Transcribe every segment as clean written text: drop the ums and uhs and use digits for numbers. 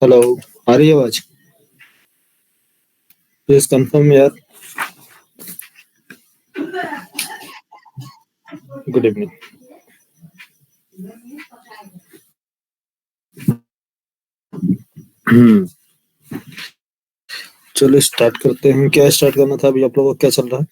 Hello. आ रही है आवाज? प्लीज कंफर्म यार। Good evening. चलो स्टार्ट करते हैं। क्या स्टार्ट करना था अभी? आप लोगों का क्या चल रहा है?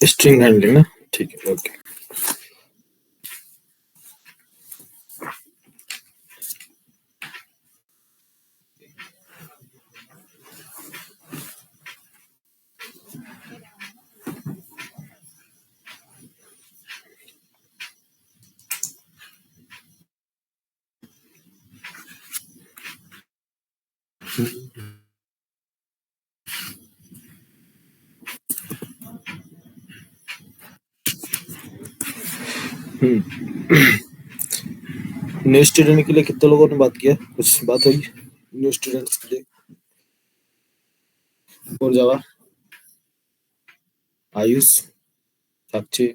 स्ट्रिंग हैंडलिंग ना? ठीक है, ओके। न्यू स्टूडेंट के लिए कितने लोगों ने बात किया? कुछ बात होगी न्यू स्टूडेंट्स के लिए? और जावा, आयुष, साक्षी।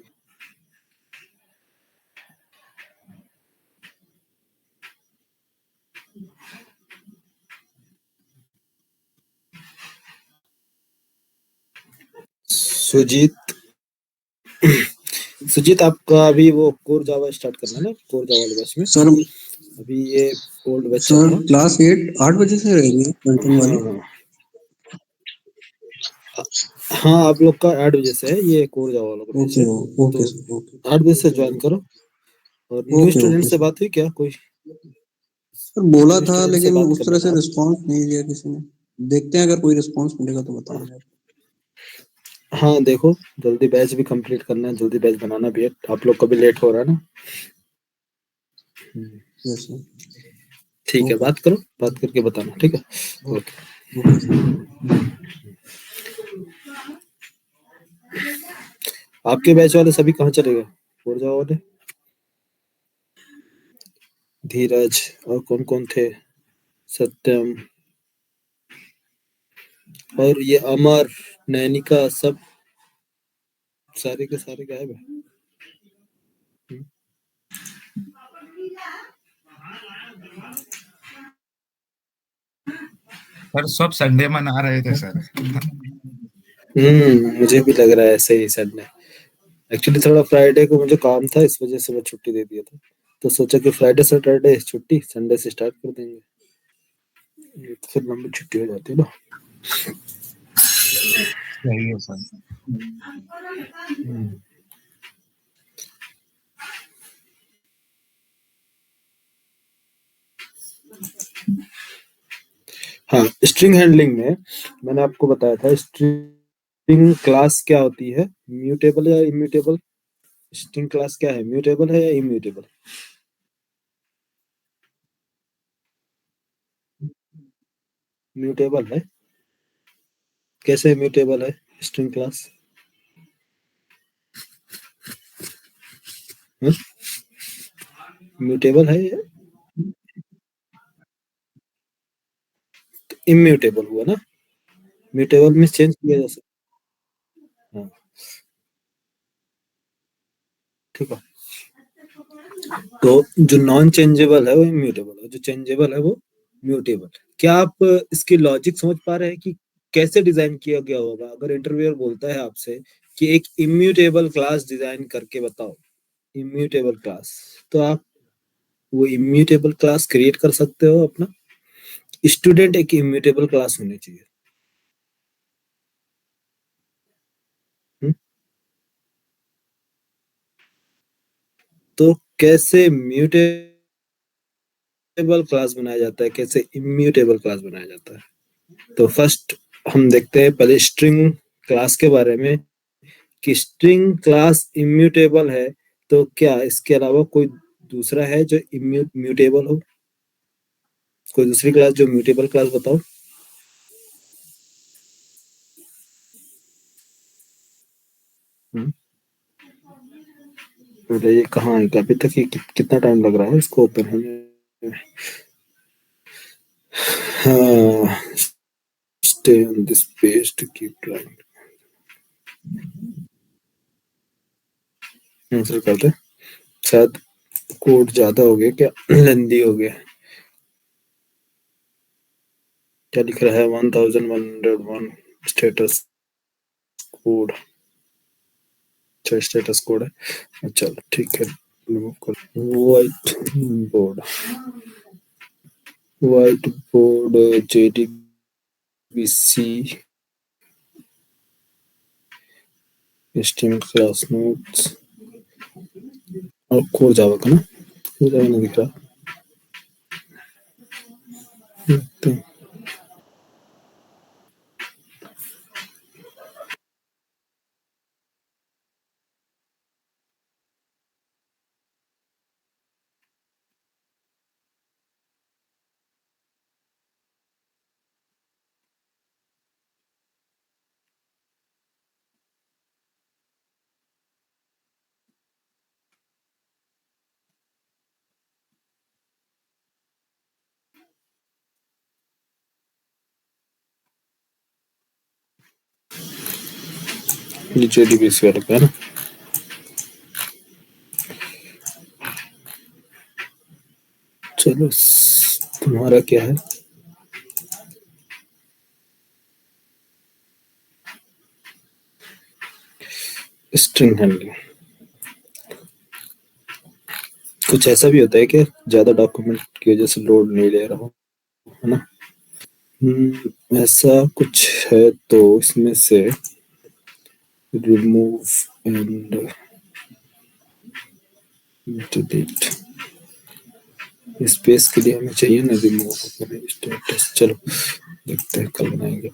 सुजीत। सुजीत, आपका अभी वो कोर जावा स्टार्ट करना है ना? कोर जावा वाले बैच में सर अभी ये ओल्ड बैच चल रहा है। क्लास 8 बजे से रहेगी कंटिन्यू वाली। हाँ, आप लोग का 8 बजे से है, ये कोर जावा वाला बैच ओके है। ओके तो सर ओके 8 बजे से ज्वाइन करो। और न्यू ओके स्टूडेंट ओके से सर। बात हुई क्या कोई? सर बोला न्यू था स्टूडेंट से लेकिन बात उस कर तरह लेना से आप। रिस्पांस नहीं दिया किसी ने। देखते हैं अगर कोई रिस्पांस मिलेगा तो बताएंगे आप। हाँ देखो, जल्दी बैच भी कंप्लीट करना है, जल्दी बैच बनाना भी है। आप लोग को भी लेट हो रहा है ना। Yes sir. ठीक है, ओके बात करो, बात करके बताना, ठीक है? ओके। Okay sir. आपके बैच वाले सभी कहाँ चले गए? और जाओ वाले धीरज और कौन कौन थे? सत्यम और ये अमर, नैनिका, सब सारे के सारे गायब है। सर सब संडे मना रहे थे सर। मुझे भी लग रहा है ऐसे ही संडे। एक्चुअली थोड़ा फ्राइडे को मुझे काम था, इस वजह से मैं छुट्टी दे दिया था। तो सोचा कि फ्राइडे सैटरडे छुट्टी, संडे से स्टार्ट कर देंगे। ये तो फिर लंबी छुट्टी हो जाती है ना। सही है सर। हाँ, स्ट्रिंग हैंडलिंग में मैंने आपको बताया था स्ट्रिंग क्लास क्या होती है, म्यूटेबल या इम्यूटेबल। स्ट्रिंग क्लास क्या है, म्यूटेबल है या इम्यूटेबल? म्यूटेबल है। कैसे म्यूटेबल है स्ट्रिंग क्लास? म्यूटेबल है या इम्यूटेबल हुआ ना? म्यूटेबल में चेंज किया जा सकता है। हाँ, ठीक है। तो जो नॉन चेंजेबल है वो इम्यूटेबल है, जो चेंजेबल है वो म्यूटेबल। क्या आप इसकी लॉजिक समझ पा रहे हैं कि कैसे डिजाइन किया गया होगा? अगर इंटरव्यूअर बोलता है आपसे कि एक इम्यूटेबल क्लास डिजाइन करके बताओ, इम्यूटेबल क्लास, तो आप वो इम्यूटेबल क्लास क्रिएट कर सकते हो अपना। स्टूडेंट एक इम्यूटेबल क्लास होनी चाहिए। हुँ? तो कैसे म्यूटेबल क्लास बनाया जाता है, कैसे इम्यूटेबल क्लास बनाया जाता है? तो फर्स्ट हम देखते हैं पहले स्ट्रिंग क्लास के बारे में कि स्ट्रिंग क्लास इम्यूटेबल है। तो क्या इसके अलावा कोई दूसरा है जो म्यूटेबल हो? कोई दूसरी क्लास जो म्यूटेबल क्लास बताओ। हम्म, ये कहाँ है? अभी तक ये कितना टाइम लग रहा है इसको ओपन होने में? हाँ, stay on this page to keep trying. Answer करते हैं। शायद कोड ज्यादा हो गया क्या, लेंदी हो गया। क्या लिख रहा है 1101 स्टेटस कोड। अच्छा स्टेटस कोड है, चलो ठीक है रिमूव कर। White board, white board JDBC HTML class notes और कोर जावा का ना, कोर जावा नहीं दिख रहा। तो ये JDBC वाला का है ना। चलो तुम्हारा क्या है? String handling. कुछ ऐसा भी होता है कि ज्यादा डॉक्यूमेंट की वजह से लोड नहीं ले रहा हो, है ना? ऐसा कुछ है तो इसमें से रिमूव एंड डिलीट स्पेस के लिए हमें चाहिए ना रिमूव स्टेटस। चलो देखते हैं, कल बनाएंगे।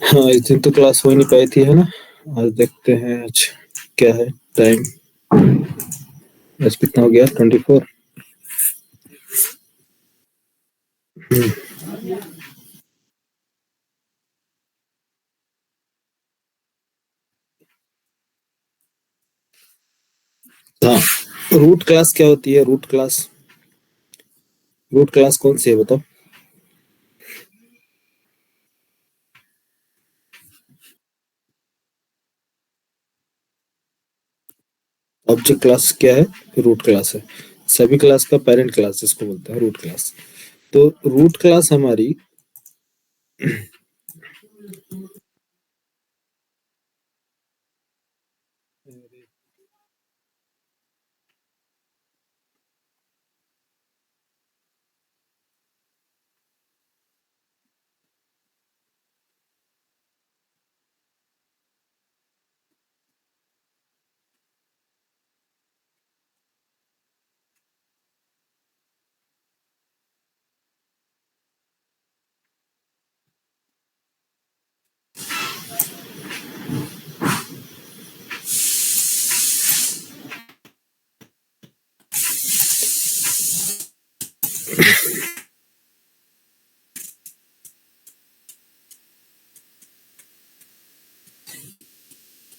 हाँ इस दिन तो क्लास हो नहीं पाई थी, है ना? आज देखते हैं आज क्या है टाइम। आज कितना हो गया? 24। हाँ, रूट क्लास क्या होती है? रूट क्लास, रूट क्लास कौन सी है बताओ? ऑब्जेक्ट क्लास क्या है? रूट क्लास है। सभी क्लास का पेरेंट क्लास जिसको बोलते हैं रूट क्लास। तो रूट क्लास हमारी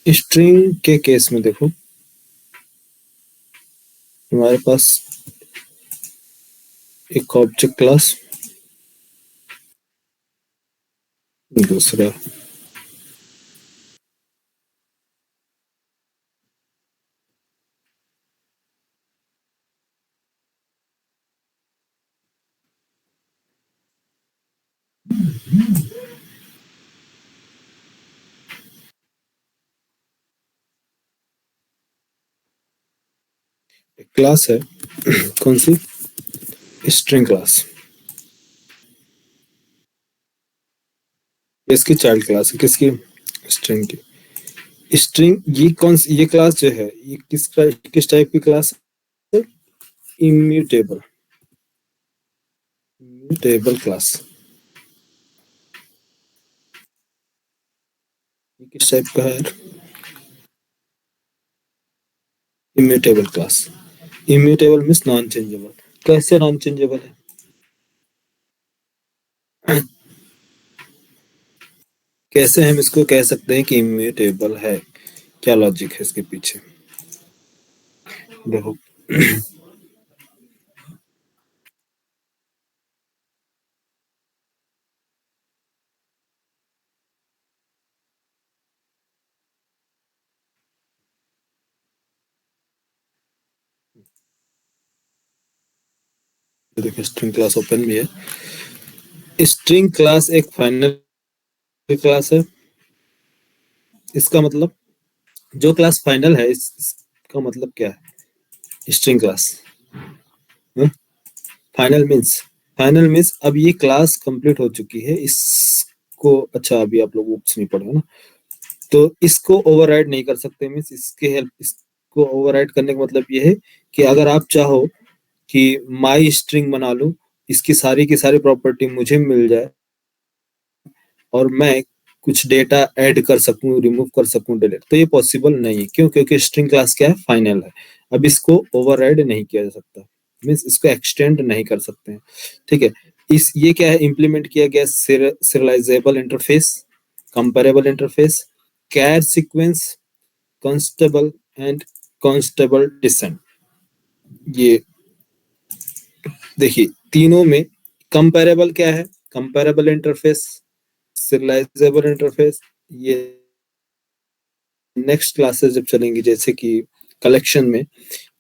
स्ट्रिंग के केस में देखो, हमारे पास एक ऑब्जेक्ट क्लास, दूसरा क्लास है कौन सी? String class. इसकी चाइल्ड क्लास है किसकी? स्ट्रिंग की। स्ट्रिंग ये कौन सी, ये क्लास जो है ये किस टाइप की क्लास है? इम्यूटेबल क्लास ये किस टाइप का है? Immutable class. Immutable means non changeable. कैसे नॉन चेंजेबल है? कैसे हम इसको कह सकते हैं कि इम्यूटेबल है? क्या लॉजिक है इसके पीछे? देखो, देखो स्ट्रिंग क्लास ओपन भी है। स्ट्रिंग क्लास एक फाइनल क्लास है। इसका मतलब जो क्लास फाइनल है, इसका मतलब क्या है? स्ट्रिंग क्लास फाइनल मीन्स अब ये क्लास कंप्लीट हो चुकी है। इसको अच्छा, अभी आप लोग नहीं पढ़े ना, तो इसको ओवरराइड नहीं कर सकते। मीन्स इसके हेल्प, इसको ओवरराइड करने का मतलब ये है कि अगर आप चाहो कि माई स्ट्रिंग बना लूं, इसकी सारी की सारी प्रॉपर्टी मुझे मिल जाए और मैं कुछ डेटा ऐड कर सकूं, रिमूव कर सकूं, डिलीट, तो ये पॉसिबल नहीं है। क्यों? क्योंकि स्ट्रिंग क्लास क्या है? फाइनल है। अब इसको ओवरराइड नहीं किया जा सकता, मीन्स इसको एक्सटेंड नहीं कर सकते हैं। ठीक है। इस ये क्या है? इंप्लीमेंट किया गया serializable interface, comparable interface, char sequence, constable and constable descent. ये देखिए, तीनों में कंपेरेबल क्या है? Comparable interface, serializable interface. ये नेक्स्ट क्लासेस जब चलेंगी, जैसे कि कलेक्शन में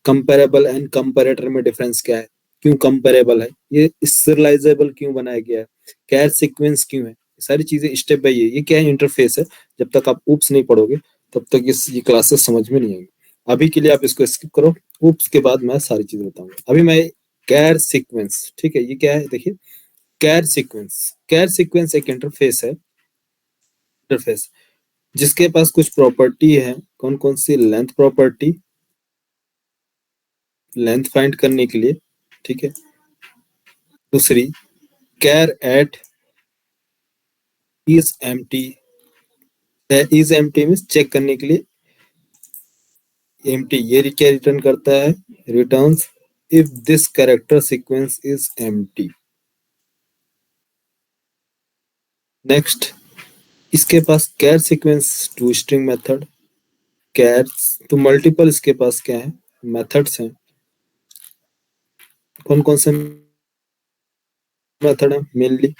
कंपेरेबल एंड कंपेरेटर में डिफरेंस क्या है, क्यों कंपेरेबल है, ये सीरियलाइजेबल क्यों बनाया गया है, कैर सीक्वेंस क्यों है, सारी चीजें स्टेप बाय ये क्या है? इंटरफेस है। जब तक आप ऊप्स नहीं पढ़ोगे तब तक ये क्लासेस समझ में नहीं आएंगी। अभी के लिए आप इसको स्किप करो, ऊप्स के बाद मैं सारी चीजें बताऊंगा। अभी मैं कैर सीक्वेंस, ठीक है, ये क्या है? देखिए, कैर सीक्वेंस एक इंटरफेस है। इंटरफेस जिसके पास कुछ प्रॉपर्टी है। कौन कौन सी? लेंथ प्रॉपर्टी, लेंथ फाइंड करने के लिए, ठीक है। दूसरी, char at is empty. Is empty means check करने के लिए, एम्प्टी ये क्या रिटर्न करता है? Returns if this character sequence is empty. Next, इसके पास char sequence to string method, char तो मल्टीपल इसके पास क्या है? मेथड्स हैं। कौन कौन से मेथड है? मेनली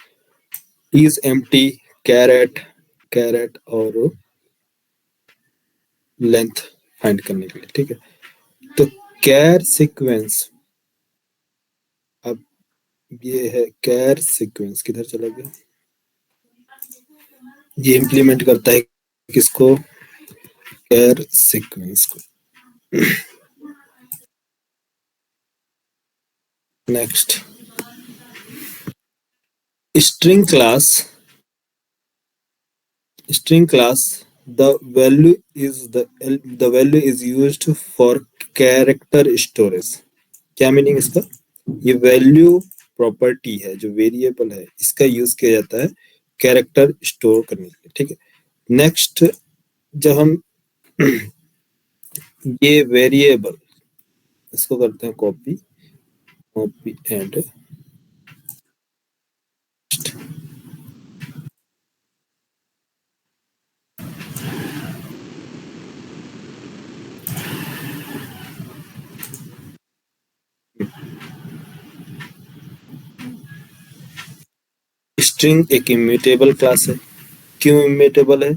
इज एम्प्टी, कैरेट, और लेंथ फाइंड करने के लिए, ठीक है। तो कैर सीक्वेंस, अब ये है कैर सीक्वेंस, किधर चला गया? ये इंप्लीमेंट करता है किसको? कैर सीक्वेंस को। Next, string class, the value is used for character storage। क्या मीनिंग इसका? ये वैल्यू प्रॉपर्टी है, जो वेरिएबल है, इसका यूज किया जाता है कैरेक्टर स्टोर करने के लिए, ठीक है। नेक्स्ट, जब हम ये वेरिएबल, इसको करते हैं कॉपी, एंड स्ट्रिंग एक इम्यूटेबल क्लास है। क्यों इम्यूटेबल है?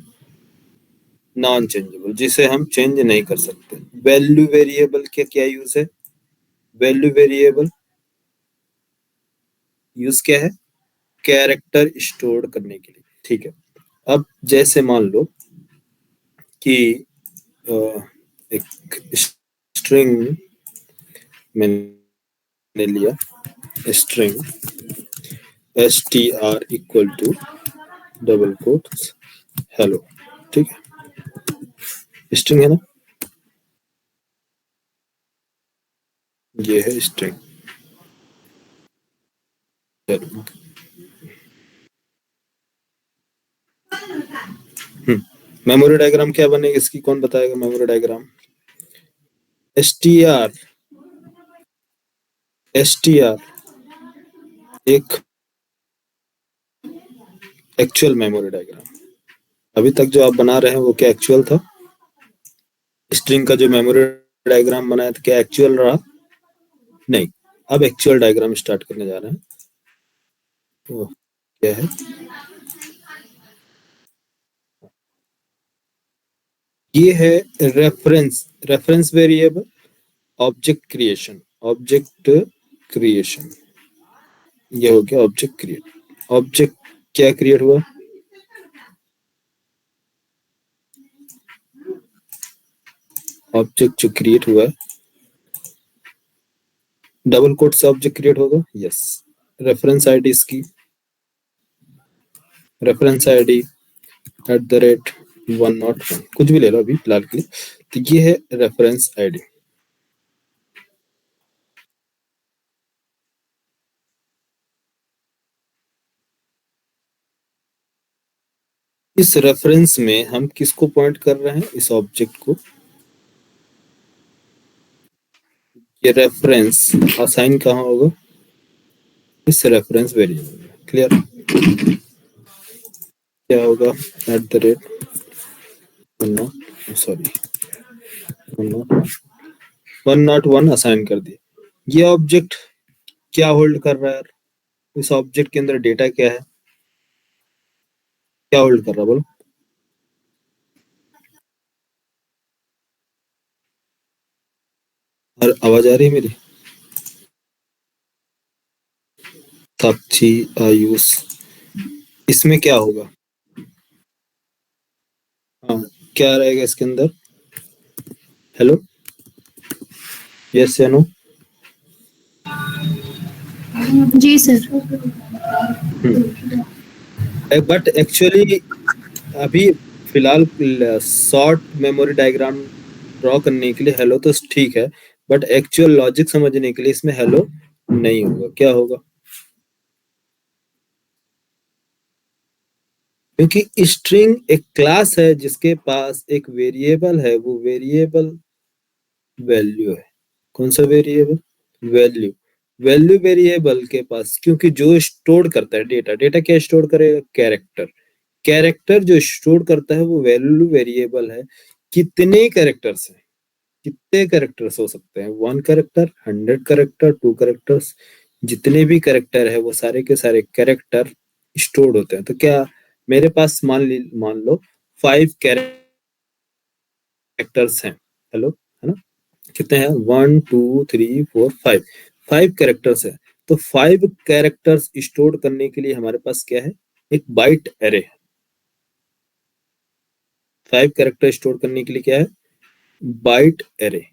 नॉन चेंजेबल, जिसे हम चेंज नहीं कर सकते। वैल्यू वेरिएबल के क्या यूज है? वैल्यू वेरिएबल यूज क्या है? कैरेक्टर स्टोर करने के लिए, ठीक है। अब जैसे मान लो कि एक स्ट्रिंग मैंने लिया, string str equal to double quotes hello, ठीक है। स्ट्रिंग है ना? ये है स्ट्रिंग। मेमोरी डायग्राम क्या बनेगा इसकी, कौन बताएगा मेमोरी डायग्राम? एसटीआर, एसटीआर एक एक्चुअल मेमोरी डायग्राम। अभी तक जो आप बना रहे हैं वो क्या एक्चुअल था? स्ट्रिंग का जो मेमोरी डायग्राम बनाया था क्या एक्चुअल रहा? नहीं। अब एक्चुअल डायग्राम स्टार्ट करने जा रहे हैं। तो क्या है? ये है reference, reference variable, object creation, object creation. ये हो गया ऑब्जेक्ट क्रिएट। ऑब्जेक्ट क्या क्रिएट हुआ? ऑब्जेक्ट जो क्रिएट हुआ है, डबल कोट से ऑब्जेक्ट क्रिएट होगा। यस। रेफरेंस आईडी इसकी, रेफरेंस आईडी @101, कुछ भी ले लो अभी फिलहाल के लिए। तो ये है रेफरेंस आईडी। इस रेफरेंस में हम किसको पॉइंट कर रहे हैं? इस ऑब्जेक्ट को। ये रेफरेंस असाइन कहाँ होगा? इस रेफरेंस वेरिएबल में। क्लियर? क्या होगा? सॉरी 101 असाइन कर दिया। ये ऑब्जेक्ट क्या होल्ड कर रहा है? इस ऑब्जेक्ट के अंदर डेटा क्या है? क्या होल्ड कर रहा है बोलो? और आवाज आ रही है मेरी? ताप्ती, आयुष, इसमें क्या होगा? हाँ, क्या रहेगा इसके अंदर? हेलो, यस या नो? जी सर। बट एक्चुअली अभी फिलहाल शॉर्ट मेमोरी डायग्राम ड्रॉ करने के लिए हेलो तो ठीक है, बट एक्चुअल लॉजिक समझने के लिए इसमें हेलो नहीं होगा। क्या होगा? क्योंकि स्ट्रिंग एक क्लास है जिसके पास एक वेरिएबल है, वो वेरिएबल वैल्यू है। कौन सा वेरिएबल? वैल्यू। वैल्यू वेरिएबल के पास, क्योंकि जो स्टोर करता है डेटा, डेटा क्या स्टोर करेगा? कैरेक्टर। कैरेक्टर जो स्टोर करता है वो वैल्यू वेरिएबल है। कितने कैरेक्टर्स हैं? कितने कैरेक्टर्स हो सकते हैं? 1 कैरेक्टर, 100 कैरेक्टर, 2 कैरेक्टर्स, जितने भी कैरेक्टर है वो सारे के सारे कैरेक्टर स्टोर्ड होते हैं। तो क्या मेरे पास मान लो 5 कैरेक्टर्स हैं। हेलो, है ना? कितने हैं? 1 2 3 4 5। 5 कैरेक्टर्स है। तो 5 कैरेक्टर्स स्टोर करने के लिए हमारे पास क्या है? एक बाइट एरे है। 5 कैरेक्टर स्टोर करने के लिए क्या है? Byte array.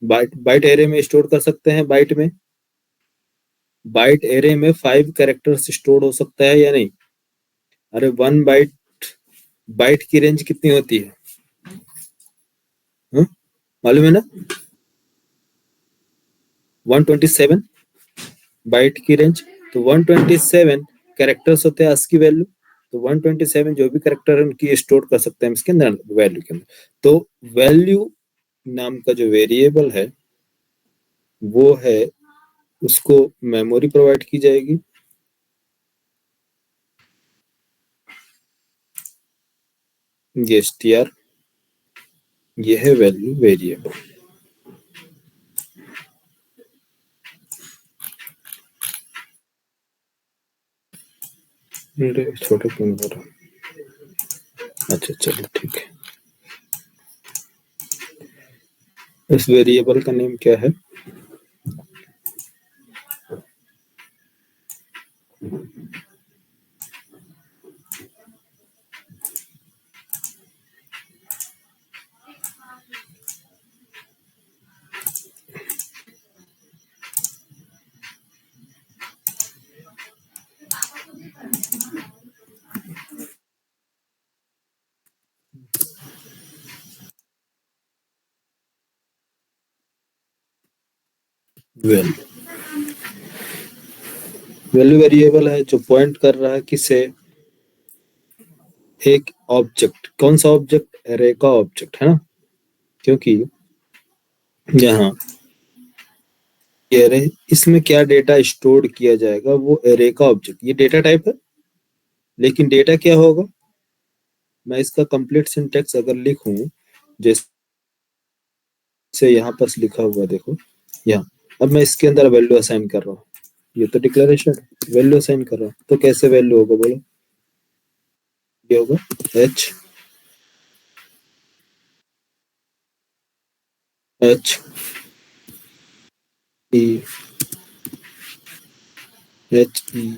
Byte byte array में स्टोर कर सकते हैं। बाइट में, बाइट एरे में 5 कैरेक्टर्स स्टोर हो सकता है या नहीं? अरे 1 बाइट, बाइट की रेंज कितनी होती है? हाँ? मालूम है ना? 127 बाइट की रेंज। तो 127 कैरेक्टर्स होते हैं ASCII वैल्यू। तो 127 जो भी कैरेक्टर है उनकी स्टोर कर सकते हैं इसके अंदर, वैल्यू के अंदर। तो वैल्यू नाम का जो वेरिएबल है वो है, उसको मेमोरी प्रोवाइड की जाएगी। ये str, ये है वैल्यू वेरिएबल। छोटे क्यों हो रहा? अच्छा चलो ठीक है। इस वेरिएबल का नेम क्या है? वैल्यू वैल्यू वेरिएबल है जो पॉइंट कर रहा है किसे, एक ऑब्जेक्ट। कौन सा ऑब्जेक्ट? एरे का ऑब्जेक्ट, है ना, क्योंकि यहाँ एरे, इसमें क्या डेटा स्टोर किया जाएगा वो एरे का ऑब्जेक्ट, ये डेटा टाइप है। लेकिन डेटा क्या होगा, मैं इसका कंप्लीट सिंटेक्स अगर लिखूं, जैसे यहाँ पर लिखा हुआ देखो यहाँ, अब मैं इसके अंदर वैल्यू असाइन कर रहा हूँ, ये तो डिक्लेरेशन वैल्यू असाइन कर रहा हूँ, तो कैसे वैल्यू होगा बोलो, ये होगा H H E H E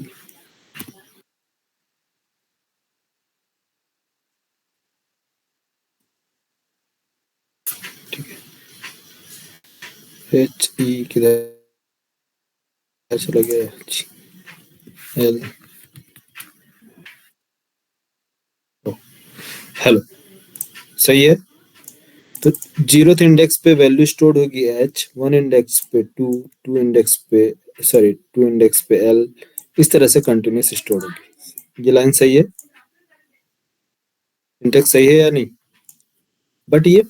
H E किधर चला गया, एच एल, हेलो, सही है। तो 0th इंडेक्स पे वैल्यू स्टोर होगी एच, 1 इंडेक्स पे टू, 2 इंडेक्स पे, सॉरी 2 इंडेक्स पे एल, इस तरह से कंटिन्यूस स्टोर होगी। ये लाइन सही है, इंडेक्स सही है या नहीं? बट ये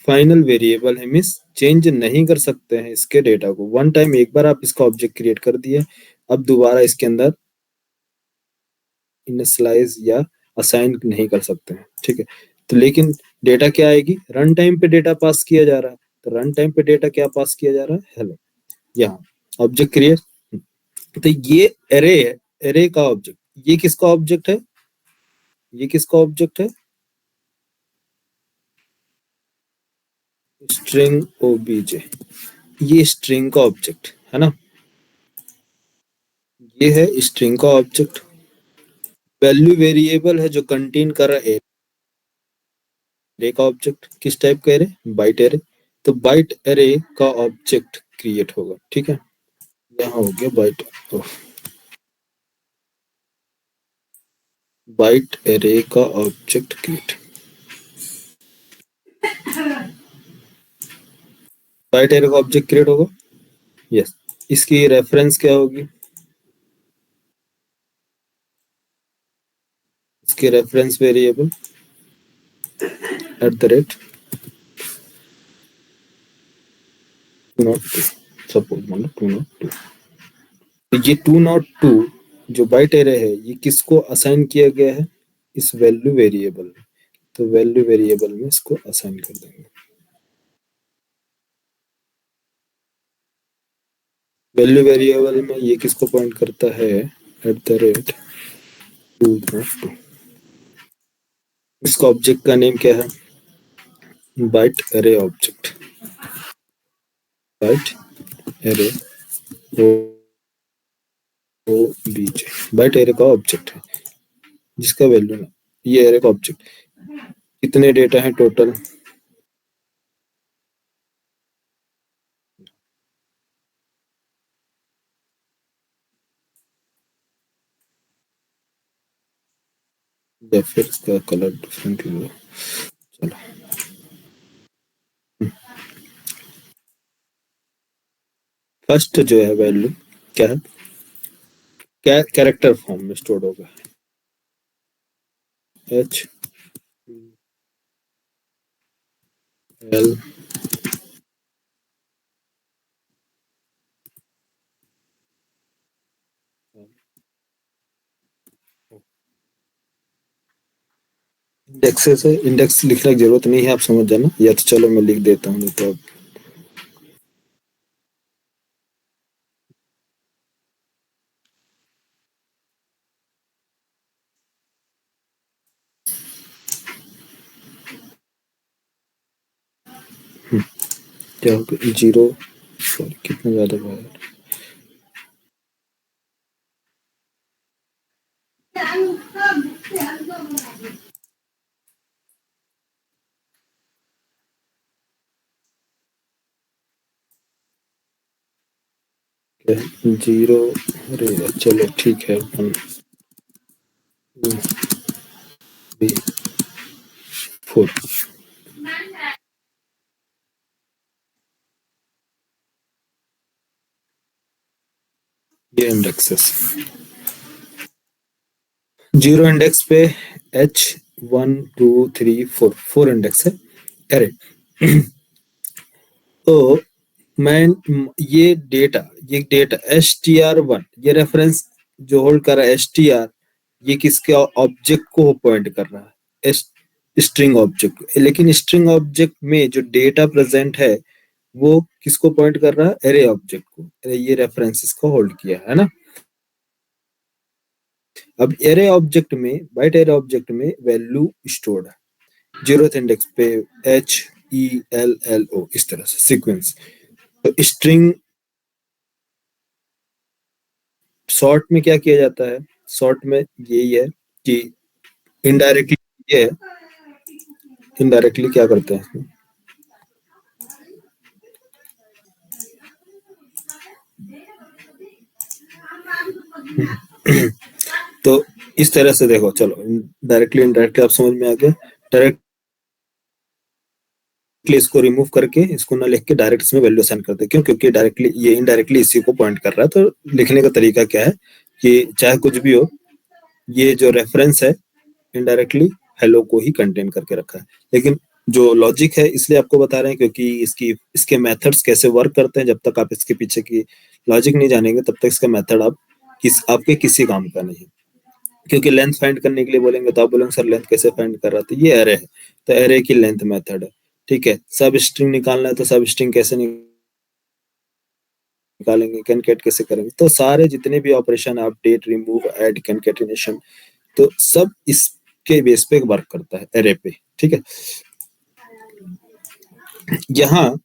फाइनल वेरिएबल है, मींस चेंज नहीं कर सकते हैं इसके डेटा को। वन टाइम एक बार आप इसका ऑब्जेक्ट क्रिएट कर दिए, अब दोबारा इसके अंदर इनिशियलाइज या असाइन नहीं कर सकते हैं, ठीक है। तो लेकिन डेटा क्या आएगी, रन टाइम पे डेटा पास किया जा रहा है, तो रन टाइम पे डेटा क्या पास किया जा रहा है, हेलो, यहाँ ऑब्जेक्ट क्रिएट। तो ये एरे है, एरे का ऑब्जेक्ट, ये किसका ऑब्जेक्ट है, ये किसका ऑब्जेक्ट है, स्ट्रिंग ओबीजे, ये स्ट्रिंग का ऑब्जेक्ट है ना, ये है स्ट्रिंग का ऑब्जेक्ट। वैल्यू वेरिएबल है जो कंटेन कर रहा है एरे का ऑब्जेक्ट, किस टाइप का एरे, बाइट एरे। तो बाइट एरे का ऑब्जेक्ट क्रिएट होगा, ठीक है, यहाँ हो गया बाइट, बाइट एरे का ऑब्जेक्ट क्रिएट, बाइट एरे का ऑब्जेक्ट क्रिएट होगा, यस। इसकी रेफरेंस क्या होगी, इसके रेफरेंस वेरिएबल @ टू, सपोज मान लो 202। तो ये 202 जो बाइट एरे है, ये किसको असाइन किया गया है, इस वैल्यू वेरिएबल में। तो वैल्यू वेरिएबल में इसको असाइन कर देंगे। वैल्यू वेरिएबल में ये किसको पॉइंट करता है, @202। इसका ऑब्जेक्ट का नेम क्या है, byte array object, byte array OBJ, byte array का ऑब्जेक्ट है जिसका वैल्यू ना, ये एरे का ऑब्जेक्ट। कितने डेटा है टोटल, या फिर इसका कलर डिफरेंट होगा, चलो। फर्स्ट जो है वैल्यू क्या है, क्या कैरेक्टर फॉर्म में स्टोर होगा, एच एल, इंडेक्सेस है, इंडेक्स लिखने की जरूरत नहीं है, आप समझ जाना, या तो चलो मैं लिख देता हूँ, नहीं तो आप क्या होगा, 0, सॉरी कितना ज्यादा बार, क्या है 0, अरे चलो ठीक है, 1 2 3 4, ये इंडेक्सेस, जीरो इंडेक्स पे H1 2 3 4 इंडेक्स है एरे। तो मैं ये डेटा str1, ये रेफरेंस जो होल्ड कर रहा है str, ये किसके ऑब्जेक्ट को पॉइंट कर रहा है, स्ट्रिंग ऑब्जेक्ट। लेकिन स्ट्रिंग ऑब्जेक्ट में जो डेटा प्रेजेंट है वो किसको पॉइंट कर रहा है, एरे ऑब्जेक्ट को। ये रेफरेंस इसको होल्ड किया है ना। अब एरे ऑब्जेक्ट में, बाइट एरे ऑब्जेक्ट में वैल्यू स्टोर्ड है, 0th इंडेक्स पे HELLO, इस तरह से सीक्वेंस। तो स्ट्रिंग शॉर्ट में क्या किया जाता है, शॉर्ट में यही है कि इनडायरेक्टली, ये है इनडायरेक्टली क्या करते हैं इसमें, तो इस तरह से देखो, चलो डायरेक्टली इनडायरेक्टली आप समझ में आ गया। डायरेक्टली इसको रिमूव करके, इसको ना लिख के डायरेक्ट इसमें वैल्यू असाइन करते हैं। क्यों? क्योंकि डायरेक्टली ये इनडायरेक्टली इसी को पॉइंट कर रहा है। तो लिखने का तरीका क्या है कि चाहे कुछ भी हो, ये जो रेफरेंस है इनडायरेक्टली हेलो को ही कंटेन करके रखा है। लेकिन जो लॉजिक है इसलिए आपको बता रहे हैं क्योंकि इसके मेथड्स कैसे वर्क करते हैं, जब तक आप इसके पीछे की लॉजिक नहीं जानेंगे तब तक इसका मेथड आपके किसी काम का नहीं है। क्योंकि लेंथ फाइंड करने के लिए बोलेंगे तो आप बोलेंगे सर लेंथ कैसे फाइंड कर रहा था, ये एरे है तो एरे की लेंथ मेथड है, ठीक है। सब स्ट्रिंग निकालना है तो सब स्ट्रिंग कैसे निकालेंगे, कैनकेट कैसे करेंगे। तो सारे जितने भी ऑपरेशन, अपडेट, रिमूव, ऐड, कैनकेटिनेशन, तो सब इसके बेस पे वर्क करता है, एरे पे, ठीक है। यहाँ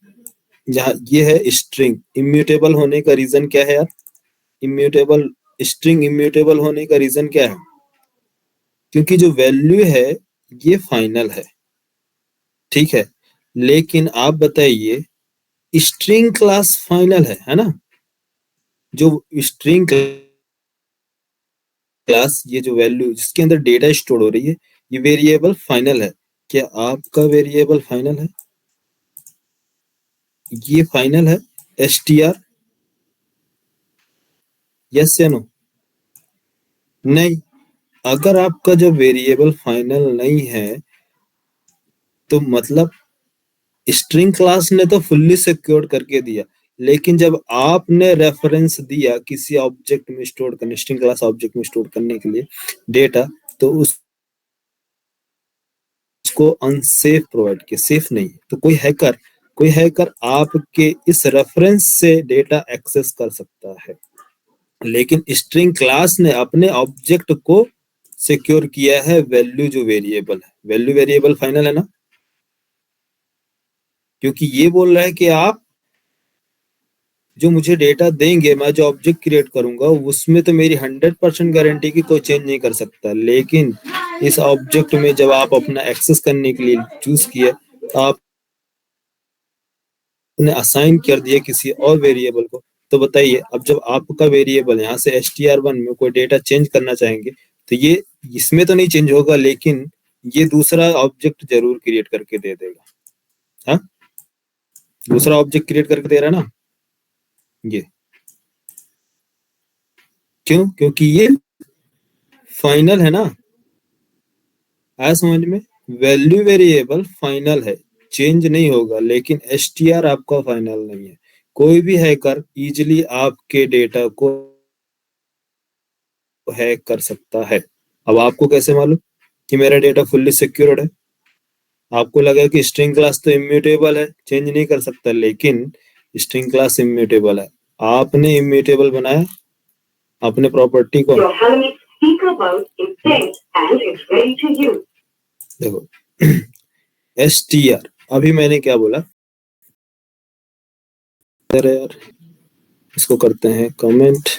यहाँ ये है स्ट्रिंग इम्यूटेबल होने का रीजन क्या है यार, इम्यूटेबल, स्ट्रिंग इम्यूटेबल होने का रीजन क्या है, क्योंकि जो वैल्यू है ये फाइनल है, ठीक है। लेकिन आप बताइए स्ट्रिंग क्लास फाइनल है ना। जो स्ट्रिंग क्लास, ये जो वैल्यू जिसके अंदर डेटा स्टोर हो रही है, ये वेरिएबल फाइनल है। क्या आपका वेरिएबल फाइनल है? ये फाइनल है str, यस या नो? नहीं। अगर आपका जो वेरिएबल फाइनल नहीं है तो मतलब स्ट्रिंग क्लास ने तो फुल्ली सिक्योर करके दिया, लेकिन जब आपने रेफरेंस दिया किसी ऑब्जेक्ट में स्टोर करने, स्ट्रिंग क्लास ऑब्जेक्ट में स्टोर करने के लिए डेटा, तो उसको अनसेफ प्रोवाइड किया, सेफ नहीं। तो कोई हैकर आपके इस रेफरेंस से डेटा एक्सेस कर सकता है, लेकिन स्ट्रिंग क्लास ने अपने ऑब्जेक्ट को सिक्योर किया है। वैल्यू जो वेरिएबल है, वैल्यू वेरिएबल फाइनल है ना, क्योंकि ये बोल रहा है कि आप जो मुझे डेटा देंगे, मैं जो ऑब्जेक्ट क्रिएट करूंगा उसमें तो मेरी 100% गारंटी की कोई चेंज नहीं कर सकता। लेकिन इस ऑब्जेक्ट में जब आप अपना एक्सेस करने के लिए चूज किए, तो आपने असाइन कर दिया किसी और वेरिएबल को। तो बताइए, अब जब आपका वेरिएबल यहाँ से str1 में कोई डेटा चेंज करना चाहेंगे तो ये इसमें तो नहीं चेंज होगा, लेकिन ये दूसरा ऑब्जेक्ट जरूर क्रिएट करके दे देगा। हाँ, दूसरा ऑब्जेक्ट क्रिएट करके दे रहा है ना ये। क्यों? क्योंकि ये फाइनल है ना। आया समझ में? वैल्यू वेरिएबल फाइनल है, चेंज नहीं होगा, लेकिन str आपका फाइनल नहीं है। कोई भी हैकर इजीली आपके डेटा को हैक कर सकता है। अब आपको कैसे मालूम कि मेरा डेटा फुल्ली सिक्योर्ड है? आपको लगा कि स्ट्रिंग क्लास तो इम्यूटेबल है, चेंज नहीं कर सकता, लेकिन स्ट्रिंग क्लास इम्यूटेबल है। आपने इम्यूटेबल बनाया अपने प्रॉपर्टी को। देखो str, अभी मैंने क्या बोला, अरे यार इसको करते हैं कमेंट।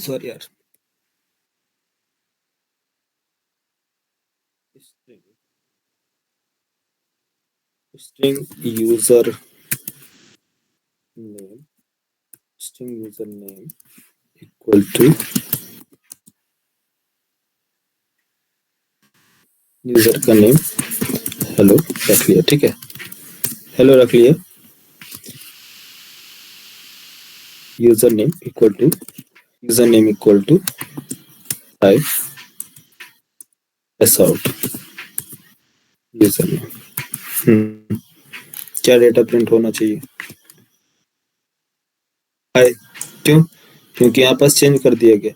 सॉरी यार, string user name, string user name equal to user का नेम हेलो रख लिया, ठीक है, हेलो रख लिया, user name equal to hi S out user name. क्या डेटा प्रिंट होना चाहिए? हाय। क्यों? क्योंकि यहाँ पास चेंज कर दिया गया,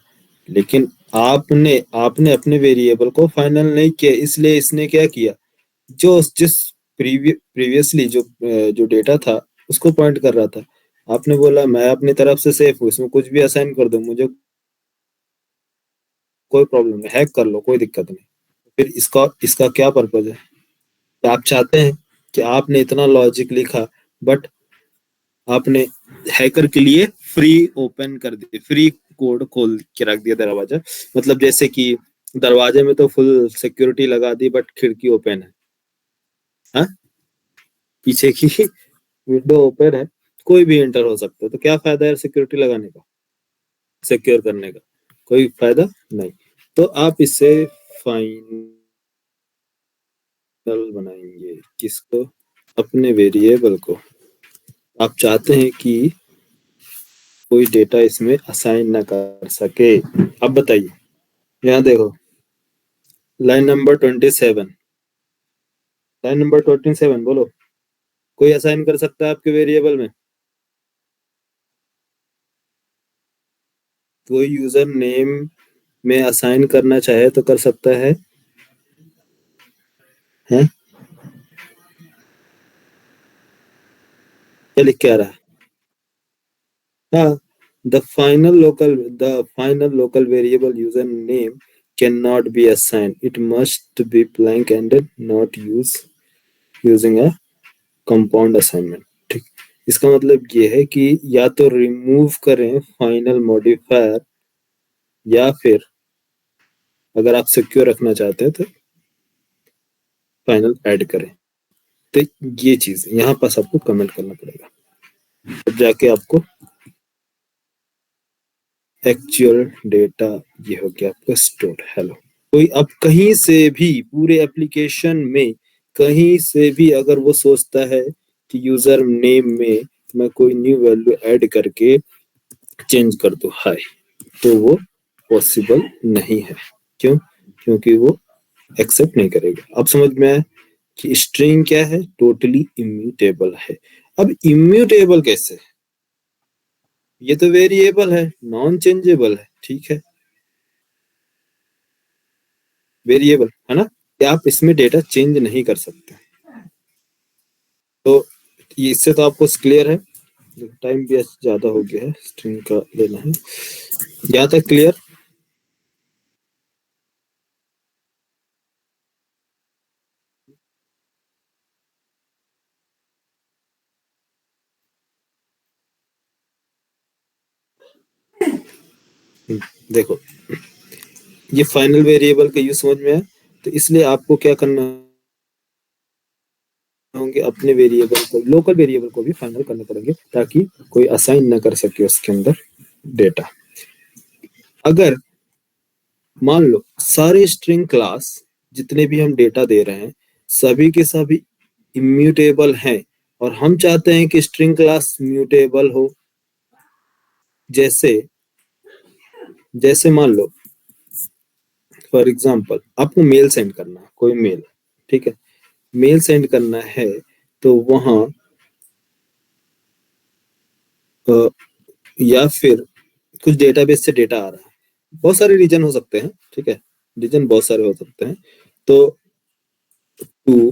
लेकिन आपने आपने अपने वेरिएबल को फाइनल नहीं किया, इसलिए इसने क्या किया, जो जिस प्रीवियसली जो डेटा था उसको पॉइंट कर रहा था, आपने बोला मैं अपनी तरफ से सेफ हूँ, इसमें कुछ भी असाइन कर दो, मुझे कोई प्रॉब्लम नहीं, हैक कर लो, कोई दिक्कत नहीं। फिर इसका इसका क्या पर्पज है? कि आप चाहते हैं कि आपने इतना लॉजिक लिखा, बट आपने हैकर के लिए फ्री ओपन कर दिया, फ्री कोड खोल के रख दिया दरवाजा। मतलब जैसे कि दरवाजे में तो फुल सिक्योरिटी लगा दी, बट खिड़की ओपन है, हाँ, पीछे की विंडो ओपन है, कोई भी एंटर हो सकता है, तो क्या फायदा है सिक्योरिटी लगाने का, सिक्योर करने का? कोई फायदा नहीं। तो आप इससे फाइनल बनाएंगे किसको? अपने वेरिएबल को। आप चाहते हैं कि कोई डेटा इसमें असाइन ना कर सके। अब बताइए, यहाँ देखो, लाइन नंबर 27, लाइन नंबर 27 बोलो, कोई असाइन कर सकता है आपके वेरिएबल में? कोई यूजर नेम में असाइन करना चाहे तो कर सकता है, हैं? क्या लिख के आ रहा है? हाँ, the final local variable user name cannot be assigned. It must be blank and not using a compound assignment. ठीक, इसका मतलब ये है कि या तो रिमूव करें फाइनल मॉडिफायर, या फिर अगर आप सिक्योर रखना चाहते हैं तो फाइनल ऐड करें। तो ये चीज यहाँ पास आपको कमेंट करना पड़ेगा, तब जाके आपको एक्चुअल डेटा ये हो गया आपका स्टोर। हेलो, कोई अब कहीं से भी पूरे एप्लीकेशन में कहीं से भी अगर वो सोचता है कि यूजर नेम में मैं कोई न्यू वैल्यू ऐड करके चेंज कर दूं हाय, तो वो पॉसिबल नहीं है। क्यों? क्योंकि वो एक्सेप्ट नहीं करेगा। अब समझ में आया कि स्ट्रिंग क्या है? टोटली इम्यूटेबल है। अब इम्यूटेबल कैसे? ये तो वेरिएबल है, नॉन चेंजेबल है, ठीक है, वेरिएबल है ना, कि आप इसमें डेटा चेंज नहीं कर सकते। तो ये इससे तो आपको क्लियर है, टाइम भी ज्यादा हो गया है, स्ट्रिंग का लेना है, यहाँ तक क्लियर? देखो, ये फाइनल वेरिएबल का यूज समझ में है, तो इसलिए आपको क्या करना होंगे, अपने वेरिएबल को, लोकल वेरिएबल को भी फाइनल करने पड़ेंगे, ताकि कोई असाइन ना कर सके उसके अंदर डेटा। अगर मान लो सारे स्ट्रिंग क्लास जितने भी हम डेटा दे रहे हैं सभी के सभी इम्यूटेबल हैं, और हम चाहते हैं कि स्ट्रिंग क्लास म्यूटेबल हो, जैसे जैसे मान लो फॉर एग्जांपल आपको मेल सेंड करना है, कोई मेल, ठीक है, मेल सेंड करना है, तो वहां या फिर कुछ डेटाबेस से डेटा आ रहा है, बहुत सारे रीजन हो सकते हैं, ठीक है, रीजन बहुत सारे हो सकते हैं, तो टू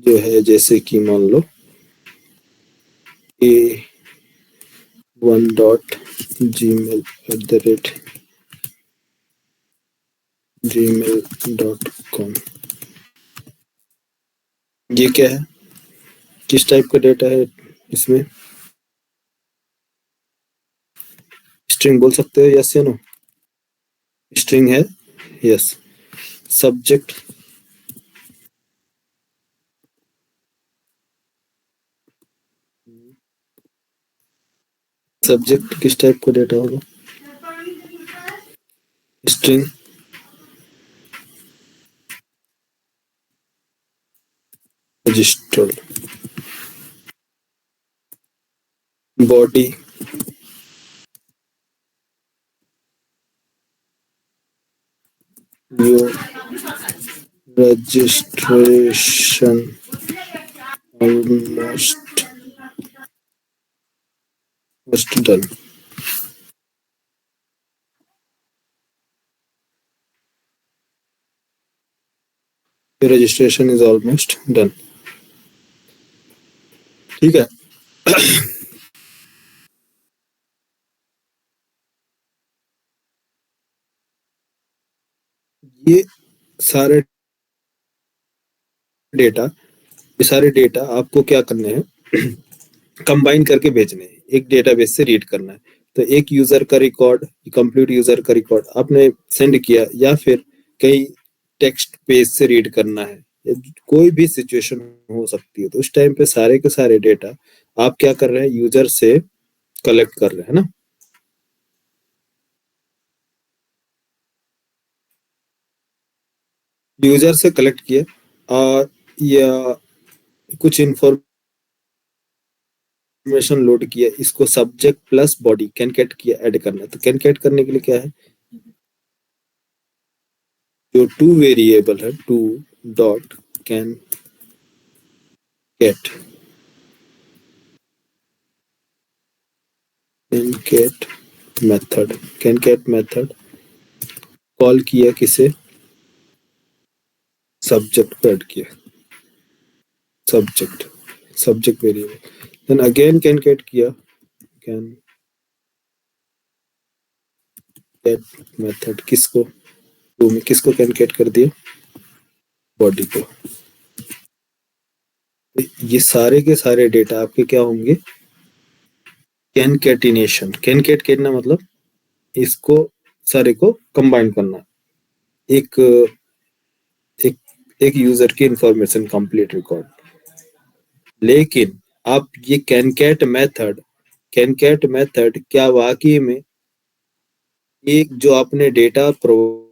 जो है, जैसे कि मान लो a1.gmail@gmail.com, ये क्या है, किस टाइप का डेटा है इसमें? स्ट्रिंग बोल सकते हो, यस या नो? स्ट्रिंग है, यस। सब्जेक्ट, सब्जेक्ट किस टाइप का डेटा होगा? String registered body your registration almost done. Your registration is almost done. ठीक है. ये सारे डेटा आपको क्या करने हैं, कंबाइन करके भेजने हैं, एक डेटाबेस से रीड करना है. तो एक यूजर का रिकॉर्ड, कंप्लीट यूजर का रिकॉर्ड आपने सेंड किया, या फिर कहीं टेक्स्ट पेज से रीड करना है, कोई भी सिचुएशन हो सकती है. तो उस टाइम पे सारे के सारे डेटा आप क्या कर रहे हैं, यूजर से कलेक्ट कर रहे हैं ना. यूजर से कलेक्ट किया और या कुछ इंफॉर्मेशन लोड किया, इसको सब्जेक्ट प्लस बॉडी कैनकेट किया, ऐड करना है. तो कैनकेट करने के लिए क्या है, जो टू वेरिएबल है, टू डॉट कैनकेट मेथड कॉल किया, किसे, सब्जेक्ट को ऐड किया, सब्जेक्ट वेरिएबल. देन अगेन कैनकेट किया, कैनकेट मेथड किसको, टू में किसको कैनकेट कर दिया, बॉडी को. ये सारे के सारे डेटा आपके क्या होंगे, कैनकेटिनेशन. कैनकेट करना मतलब इसको सारे को कंबाइन करना, एक यूजर की इंफॉर्मेशन, कंप्लीट रिकॉर्ड. लेकिन आप ये कैनकेट मेथड क्या वाकई में एक जो आपने डेटा प्रोवाइड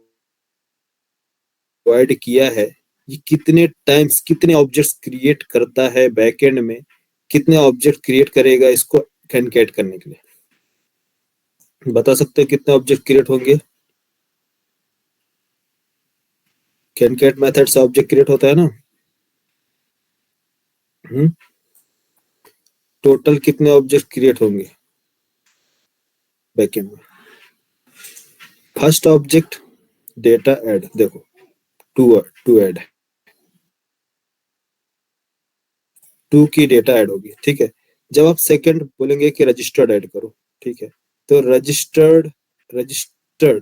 किया है, ये कितने टाइम्स, कितने ऑब्जेक्ट्स क्रिएट करता है बैकएंड में, कितने ऑब्जेक्ट क्रिएट करेगा इसको कैनकेट करने के लिए. बता सकते हो कितने ऑब्जेक्ट क्रिएट होंगे, कैनकेट मेथड से ऑब्जेक्ट क्रिएट होता है ना. टोटल कितने ऑब्जेक्ट क्रिएट होंगे बैकएंड में. फर्स्ट ऑब्जेक्ट डेटा ऐड, देखो टू ऐड, टू की डेटा ऐड होगी. ठीक है. जब आप सेकंड बोलेंगे कि रजिस्टर्ड ऐड करो, ठीक है, तो रजिस्टर्ड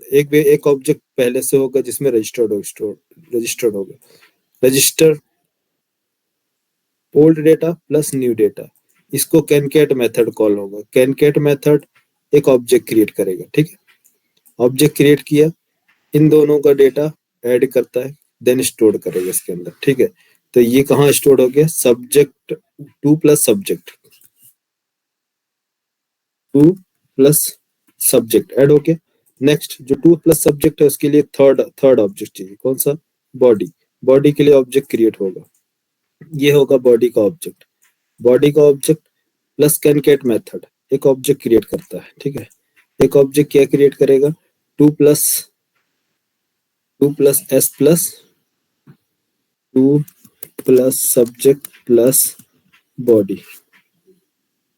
एक ऑब्जेक्ट पहले से होगा जिसमें रजिस्टर्ड होगा. Register old data plus new data, इसको कैनकेट मेथड कॉल होगा. कैनकेट मेथड एक ऑब्जेक्ट क्रिएट करेगा. ठीक है. ऑब्जेक्ट क्रिएट किया, इन दोनों का डेटा ऐड करता है, देन स्टोर करेगा इसके अंदर. ठीक है. तो ये कहाँ स्टोर हो गया, subject, two plus subject add हो गया. नेक्स्ट जो टू प्लस सब्जेक्ट है उसके लिए थर्ड ऑब्जेक्ट चाहिए, कौन सा, बॉडी के लिए ऑब्जेक्ट क्रिएट होगा, ये होगा बॉडी का ऑब्जेक्ट प्लस कैनकेट मेथड एक ऑब्जेक्ट क्रिएट करता है. ठीक है. एक ऑब्जेक्ट क्या क्रिएट करेगा, two plus S plus subject plus body,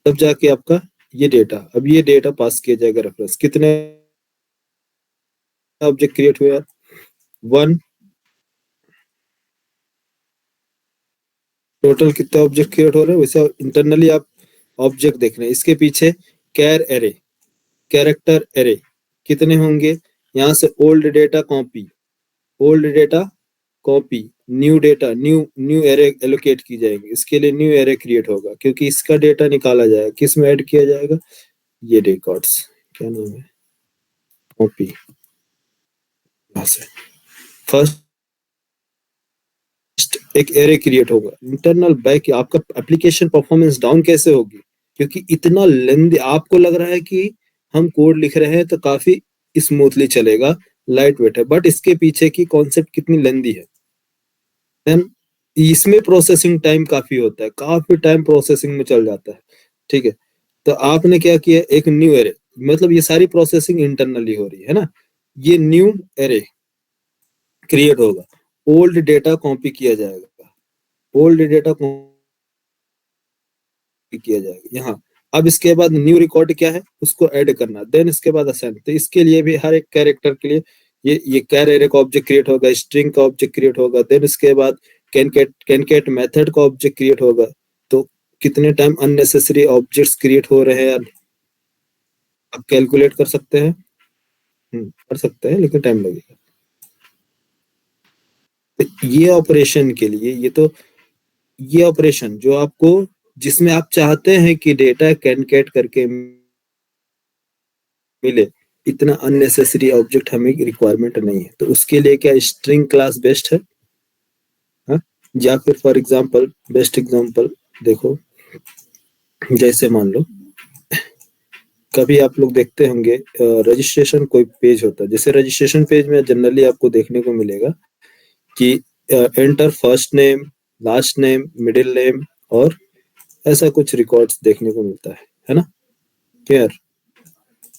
तब जाके आपका ये डेटा, अब ये डेटा पास किया जाएगा रेफरेंस. कितने ऑब्जेक्ट क्रिएट हुए यार, 1. टोटल कितने ऑब्जेक्ट क्रिएट हो रहे हैं, वैसे इंटरनली आप ऑब्जेक्ट देख रहे हैं. इसके पीछे कैरेक्टर एरे कितने होंगे, यहाँ से old data copy, new data new array allocate की जाएगी. इसके लिए न्यू एरे क्रिएट होगा, क्योंकि इसका डेटा निकाला जाएगा, किस में ऐड किया जाएगा, ये रिकॉर्ड्स, क्या नाम है, कॉपी. फर्स्ट एक एरे क्रिएट होगा. इंटरनल बैक आपका एप्लीकेशन परफॉर्मेंस डाउन कैसे होगी, क्योंकि इतना लेंदी. आपको लग रहा है कि हम कोड लिख रहे हैं तो काफी स्मूथली चलेगा, लाइट वेट है, बट इसके पीछे की कॉन्सेप्ट कितनी लेंदी है. देन इसमें प्रोसेसिंग टाइम काफी होता है, काफी टाइम प्रोसेसिंग में चल जाता है। ठीक है, तो आपने क्या किया, एक न्यू एरे, मतलब ये सारी प्रोसेसिंग इंटरनली हो रही है ना, ये न्यू एरे क्रिएट होगा, ओल्ड डेटा कॉपी किया जाएगा, ओल्ड डेटा कॉपी किया जाएगा यहाँ। अब इसके बाद न्यू रिकॉर्ड क्या है, उसको ऐड करना, देन इसके बाद असाइन। तो इसके लिए भी हर एक कैरेक्टर के लिए ये कैर एरे का ऑब्जेक्ट क्रिएट होगा, स्ट्रिंग का ऑब्जेक्ट क्रिएट होगा, देन इसके बाद कैनकेट मेथड का ऑब्जेक्ट क्रिएट होगा। तो कितने टाइम अननेसेसरी ऑब्जेक्ट्स क्रिएट हो रहे हैं आप कैलकुलेट कर सकते हैं। कर सकते हैं, लेकिन टाइम लगेगा। तो ये ऑपरेशन के लिए, ये ऑपरेशन जो आपको, जिसमें आप चाहते हैं कि डेटा कैनकेट करके मिले, इतना अननेसेसरी ऑब्जेक्ट हमें रिक्वायरमेंट नहीं है। तो उसके लिए क्या स्ट्रिंग क्लास बेस्ट है, हा? या फिर फॉर एग्जांपल, बेस्ट एग्जांपल देखो, जैसे मान लो कभी आप लोग देखते होंगे रजिस्ट्रेशन कोई पेज होता है, जैसे रजिस्ट्रेशन पेज में जनरली आपको देखने को मिलेगा कि enter first name, last name, middle name, और ऐसा कुछ रिकॉर्ड्स देखने को मिलता है ना। क्लियर,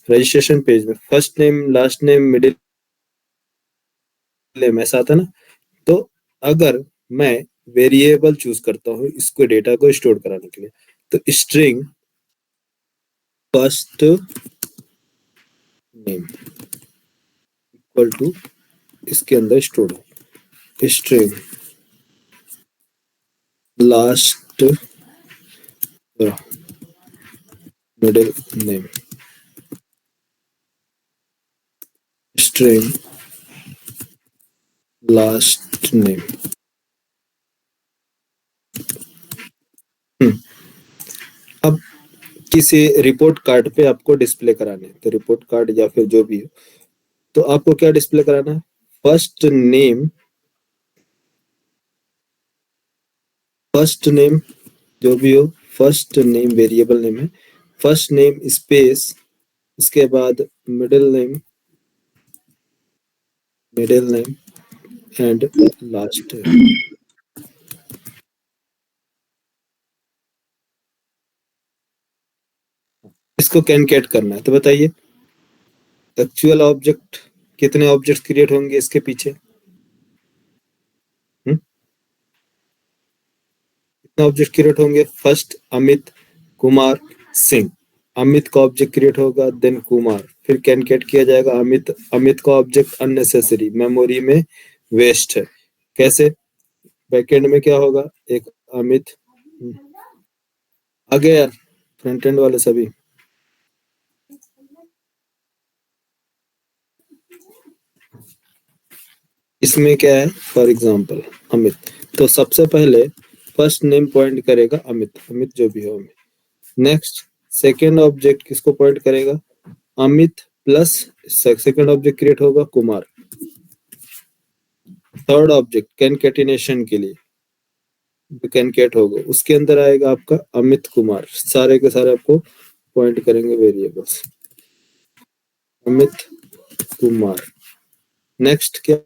रजिस्ट्रेशन पेज में first name, last name, middle name ऐसा आता है ना। तो अगर मैं वेरिएबल चूज करता हूँ इसको डेटा को स्टोर कराने के लिए, तो string first name equal to, इसके अंदर स्टोर हो string last middle name, string last name. अब किसी रिपोर्ट कार्ड पे आपको डिस्प्ले कराने, तो रिपोर्ट कार्ड या फिर जो भी हो, तो आपको क्या डिस्प्ले कराना है, फर्स्ट नेम, फर्स्ट नेम जो भी हो, फर्स्ट नेम वेरिएबल नेम है, फर्स्ट नेम स्पेस, इसके बाद middle name, middle name and last. इसको कैनकेट करना है। तो बताइए एक्चुअल ऑब्जेक्ट, कितने ऑब्जेक्ट क्रिएट होंगे इसके पीछे, कितने ऑब्जेक्ट क्रिएट होंगे, फर्स्ट अमित कुमार सिंह, अमित का ऑब्जेक्ट क्रिएट होगा, देन कुमार, फिर कैनकेट किया जाएगा अमित, अमित का ऑब्जेक्ट अननेसेसरी मेमोरी में वेस्ट है, कैसे, बैकएंड में क्या होगा, एक अमित, आगे यार फ्रंट एंड वाले सभी, इसमें क्या है, फॉर एग्जांपल अमित, तो सबसे पहले फर्स्ट नेम पॉइंट करेगा अमित, अमित जो भी हो अमित। नेक्स्ट सेकेंड ऑब्जेक्ट किसको पॉइंट करेगा, Amit plus second object create होगा कुमार। थर्ड ऑब्जेक्ट कैनकेटिनेशन के लिए कैनकेट होगा, उसके अंदर आएगा आपका अमित कुमार, सारे के सारे आपको पॉइंट करेंगे वेरिएबल्स, अमित कुमार। नेक्स्ट क्या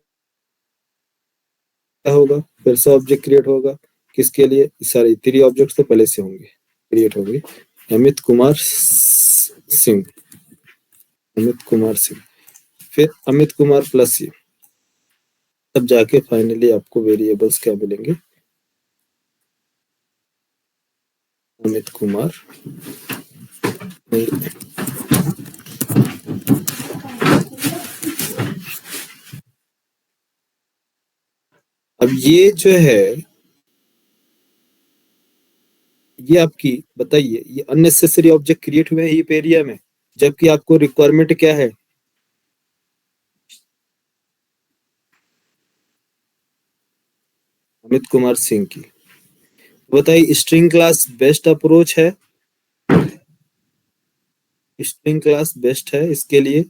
होगा, फिर से ऑब्जेक्ट क्रिएट होगा, किसके लिए, सारे थ्री ऑब्जेक्ट्स तो पहले से होंगे, क्रिएट होंगे, अमित कुमार सिंह, अमित कुमार सिंह, फिर अमित कुमार प्लस ये, तब जाके फाइनली आपको वेरिएबल्स क्या मिलेंगे, अमित कुमार। अब ये जो है, ये आपकी बताइए, ये अननेसेसरी ऑब्जेक्ट क्रिएट हुए हैं हीप एरिया में, जबकि आपको रिक्वायरमेंट क्या है, अमित कुमार सिंह की। बताइए स्ट्रिंग क्लास बेस्ट अप्रोच है, स्ट्रिंग क्लास बेस्ट है इसके लिए,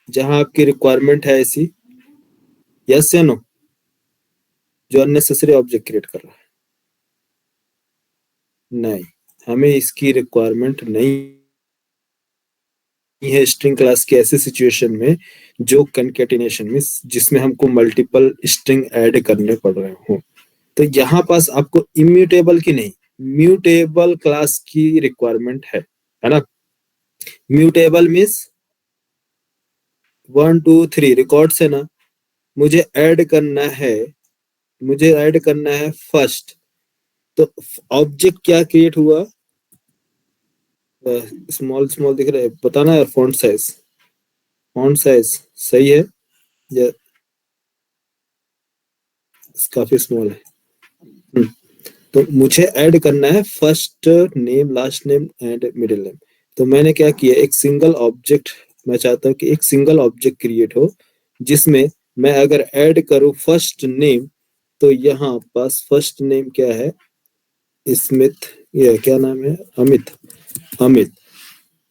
जहां आपकी रिक्वायरमेंट है ऐसी, यस या नो, जो अननेसेसरी ऑब्जेक्ट क्रिएट कर रहा है, नहीं, हमें इसकी रिक्वायरमेंट नहीं है स्ट्रिंग क्लास की ऐसे सिचुएशन में जो कंकेटिनेशन में, जिसमें हमको मल्टीपल स्ट्रिंग ऐड करने पड़ रहे हो। तो यहाँ पास आपको इम्यूटेबल की नहीं, म्यूटेबल क्लास की रिक्वायरमेंट है ना। म्यूटेबल मीन्स 1 2 3 रिकॉर्ड्स है ना, मुझे ऐड करना है, मुझे ऐड करना है फर्स्ट। तो ऑब्जेक्ट क्या क्रिएट हुआ, स्मॉल स्मॉल दिख रहा है, बताना यार। फॉन्ट साइज सही है या काफी स्मॉल है? तो मुझे ऐड करना है first name, last name and middle name. तो मैंने क्या किया, एक सिंगल ऑब्जेक्ट, मैं चाहता हूँ कि एक सिंगल ऑब्जेक्ट क्रिएट हो जिसमें मैं अगर ऐड करूँ फर्स्ट नेम, तो यहाँ पास फर्स्ट नेम क्या है, स्मिथ, ये क्या नाम है, अमित।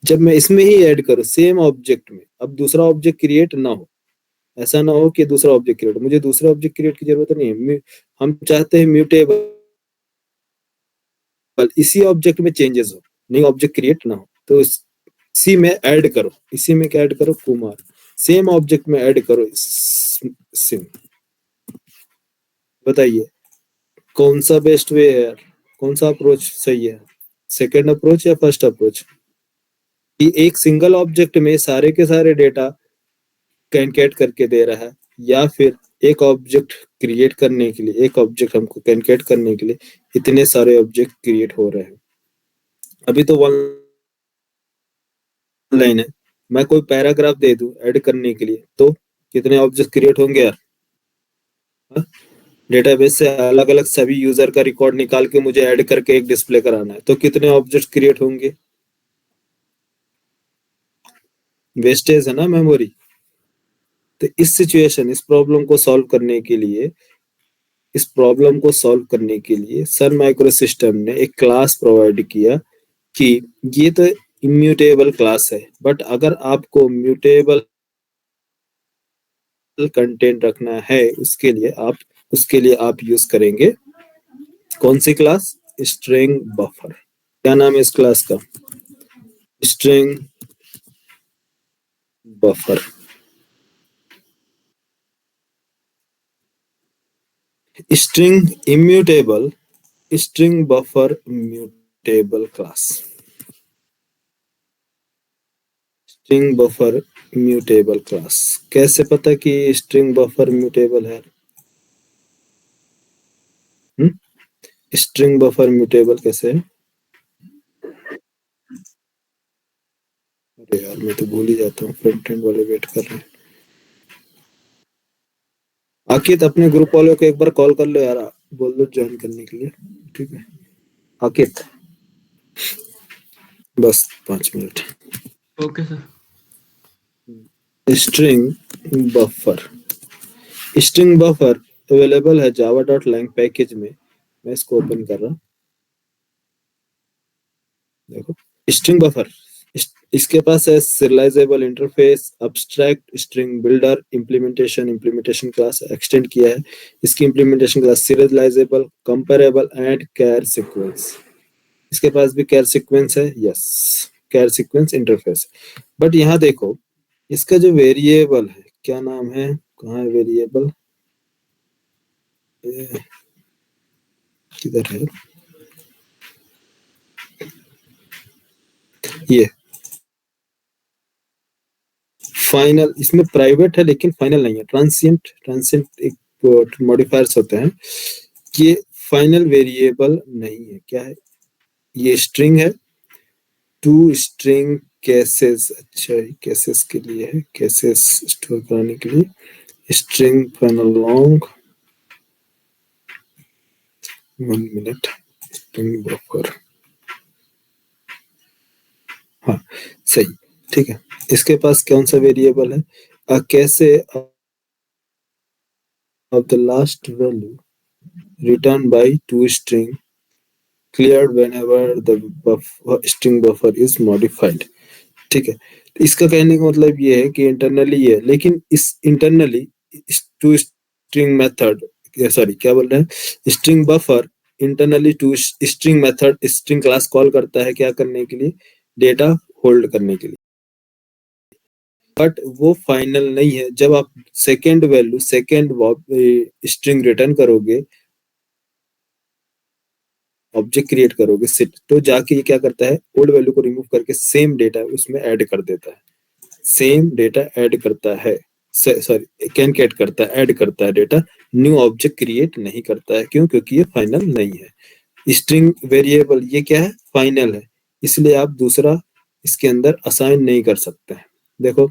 जब मैं इसमें ही ऐड करूँ सेम ऑब्जेक्ट में, अब दूसरा ऑब्जेक्ट क्रिएट ना हो, ऐसा ना हो कि दूसरा ऑब्जेक्ट क्रिएट, मुझे दूसरा ऑब्जेक्ट क्रिएट की जरूरत नहीं है। हम चाहते हैं म्यूटेबल, इसी ऑब्जेक्ट में चेंजेस हो, नई ऑब्जेक्ट क्रिएट ना हो। तो इसी में ऐड करो, इसी में क्या ऐड करो, कुमार। सेम ऑब्जेक्ट में ऐड करो सिम। बताइए कौन सा बेस्ट वे है यार, कौन सा अप्रोच सही है, सेकेंड अप्रोच या फर्स्ट अप्रोच? कि एक सिंगल ऑब्जेक्ट में सारे के सारे डेटा कैनकेट करके दे रहा है, या फिर एक ऑब्जेक्ट क्रिएट करने के लिए, एक ऑब्जेक्ट हमको कैनकेट करने के लिए इतने सारे ऑब्जेक्ट क्रिएट हो रहे हैं। अभी तो वन लाइन है, मैं कोई पैराग्राफ दे दूं ऐड करने के लिए, तो कितने ऑब्जेक्ट क्रिएट होंगे यार? डेटाबेस से अलग अलग सभी यूजर का रिकॉर्ड निकाल के मुझे ऐड करके एक डिस्प्ले कराना है, तो कितने ऑब्जेक्ट क्रिएट होंगे? वेस्टेज है ना मेमोरी। तो इस सिचुएशन, इस प्रॉब्लम को सॉल्व करने के लिए, सन माइक्रो सिस्टम ने एक क्लास प्रोवाइड किया कि ये तो इम्यूटेबल क्लास है, बट अगर आपको म्यूटेबल कंटेंट रखना है, उसके लिए आप यूज करेंगे कौन सी क्लास, स्ट्रिंग बफर। क्या नाम है इस क्लास का, string buffer. String immutable, string buffer mutable class, string buffer mutable class. कैसे पता कि स्ट्रिंग बफर म्यूटेबल है? स्ट्रिंग बफर म्यूटेबल कैसे है? अरे यार मैं तो भूल ही जाता हूँ, फ्रंट एंड वाले वेट कर रहे हैं। आकित अपने ग्रुप वालों को एक बार कॉल कर लो यार, बोल दो ज्वाइन करने के लिए, ठीक है आकित? बस 5 minute. Okay sir. String buffer, string buffer available है java.lang पैकेज में। मैं इसको ओपन कर रहा हूँ, देखो स्ट्रिंग बफर। इसके पास है serializable interface, abstract string builder, implementation class extend किया है। इसकी implementation class serializable, comparable and care sequence. इसके पास भी care सीक्वेंस है, yes care sequence interface. But यहाँ देखो इसका जो वेरिएबल है, क्या नाम है, कहाँ है वेरिएबल, किधर है ये, फाइनल। इसमें प्राइवेट है लेकिन फाइनल नहीं है, ट्रांसिएंट एक मॉडिफायर्स होते हैं, ये फाइनल वेरिएबल नहीं है। क्या है ये, स्ट्रिंग है, टू स्ट्रिंग केसेस। अच्छा केसेस के लिए है, केसेस स्टोर करने के लिए। String final long, 1 minute, string buffer, हाँ सही, ठीक है। इसके पास कौन सा वेरिएबल है, कैसे of the last value returned by toString cleared whenever the string buffer is modified। ठीक है, इसका कहने का मतलब ये है कि इंटरनली है, लेकिन इस internally to string method, sorry क्या बोल रहे हैं, string buffer internally to string method, string class call करता है क्या करने के लिए, डेटा होल्ड करने के लिए। बट वो फाइनल नहीं है, जब आप second value, second string return करोगे ऑब्जेक्ट क्रिएट करोगे सेट, तो जाके ये क्या करता है, ओल्ड वैल्यू को रिमूव करके सेम डेटा उसमें ऐड कर देता है, सेम डेटा ऐड करता है, सॉरी कैनकेट करता है, ऐड करता है डेटा, न्यू ऑब्जेक्ट क्रिएट नहीं करता है। क्यों? क्योंकि ये फाइनल नहीं है। स्ट्रिंग वेरिएबल ये क्या है, फाइनल है, इसलिए आप दूसरा इसके अंदर असाइन नहीं कर सकते हैं। देखो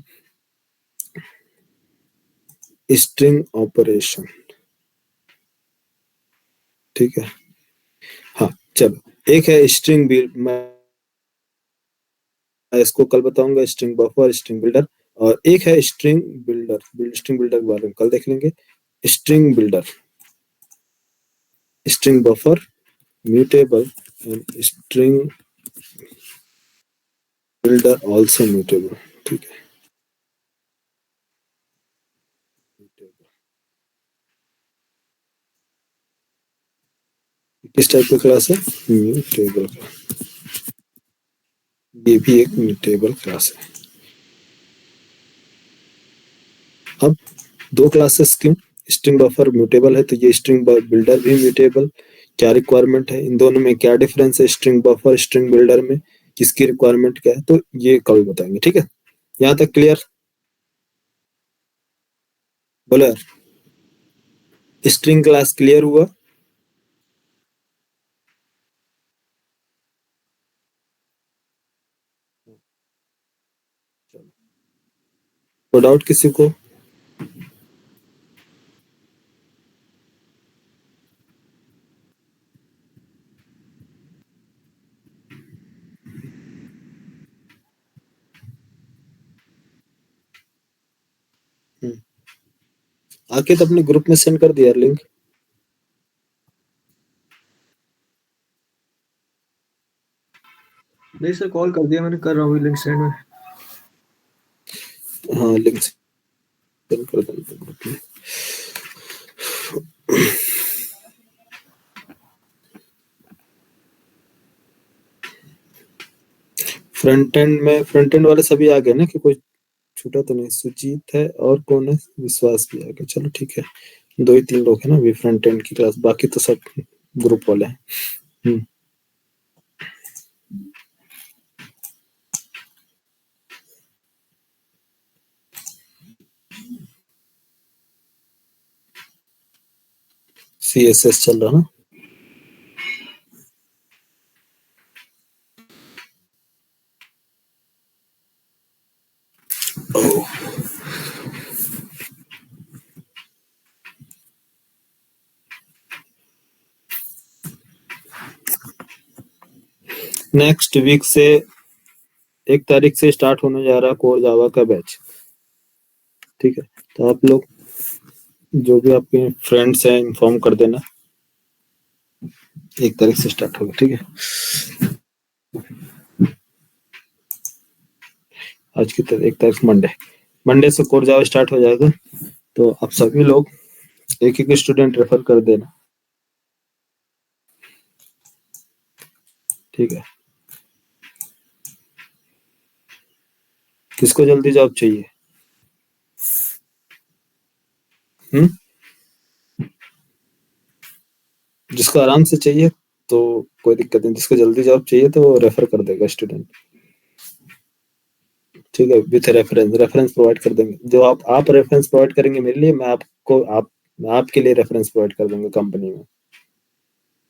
स्ट्रिंग ऑपरेशन, ठीक है। हाँ चलो, एक है स्ट्रिंग बिल्ड, मैं इसको कल बताऊंगा, स्ट्रिंग बफर, स्ट्रिंग बिल्डर, और एक है स्ट्रिंग बिल्डर, स्ट्रिंग बिल्डर के बारे में कल देख लेंगे। String builder, string buffer, mutable, and string builder also mutable, ठीक है। किस टाइप का क्लास है, म्यूटेबल का, ये भी एक म्यूटेबल क्लास है। अब दो क्लासेस क्यों, स्ट्रिंग बफर म्यूटेबल है तो ये स्ट्रिंग बिल्डर भी म्यूटेबल, क्या रिक्वायरमेंट है इन दोनों में, क्या डिफरेंस है स्ट्रिंग बफर स्ट्रिंग बिल्डर में, किसकी रिक्वायरमेंट क्या है, तो ये कल बताएंगे, ठीक है। यहाँ तक क्लियर, बोलो यार, स्ट्रिंग क्लास क्लियर हुआ? कोई डाउट किसी को? आके तो अपने ग्रुप में सेंड कर दिया लिंक। नहीं सर, कॉल कर दिया मैंने, कर रहा हूँ लिंक सेंड में। हाँ लिंक सेंड कर देना ग्रुप में। फ्रंट एंड में, फ्रंट एंड वाले सभी आ गए ना, कि कोई छूटा तो नहीं? सुजीत है और कौन है, विश्वास भी आ गया, चलो ठीक है, 2 ही 3 लोग हैं ना अभी फ्रंट एंड की क्लास, बाकी तो सब ग्रुप वाले हैं। CSS चल रहा ना? नेक्स्ट वीक से 1 तारीख से स्टार्ट होने जा रहा है कोर जावा का बैच, ठीक है। तो आप लोग जो भी आपके फ्रेंड्स हैं इन्फॉर्म कर देना, 1 तारीख से स्टार्ट होगा, ठीक है। आज की 1 तारीख मंडे से कोर जावा स्टार्ट हो जाएगा, तो आप सभी लोग एक एक स्टूडेंट रेफर कर देना, ठीक है। किसको जल्दी जॉब चाहिए? जिसको आराम से चाहिए तो कोई दिक्कत नहीं, जिसको जल्दी जॉब चाहिए तो वो रेफर कर देगा स्टूडेंट, ठीक है। विथ रेफरेंस प्रोवाइड कर देंगे, जो आप रेफरेंस प्रोवाइड करेंगे मेरे लिए, मैं आपके लिए रेफरेंस प्रोवाइड कर दूंगा कंपनी में,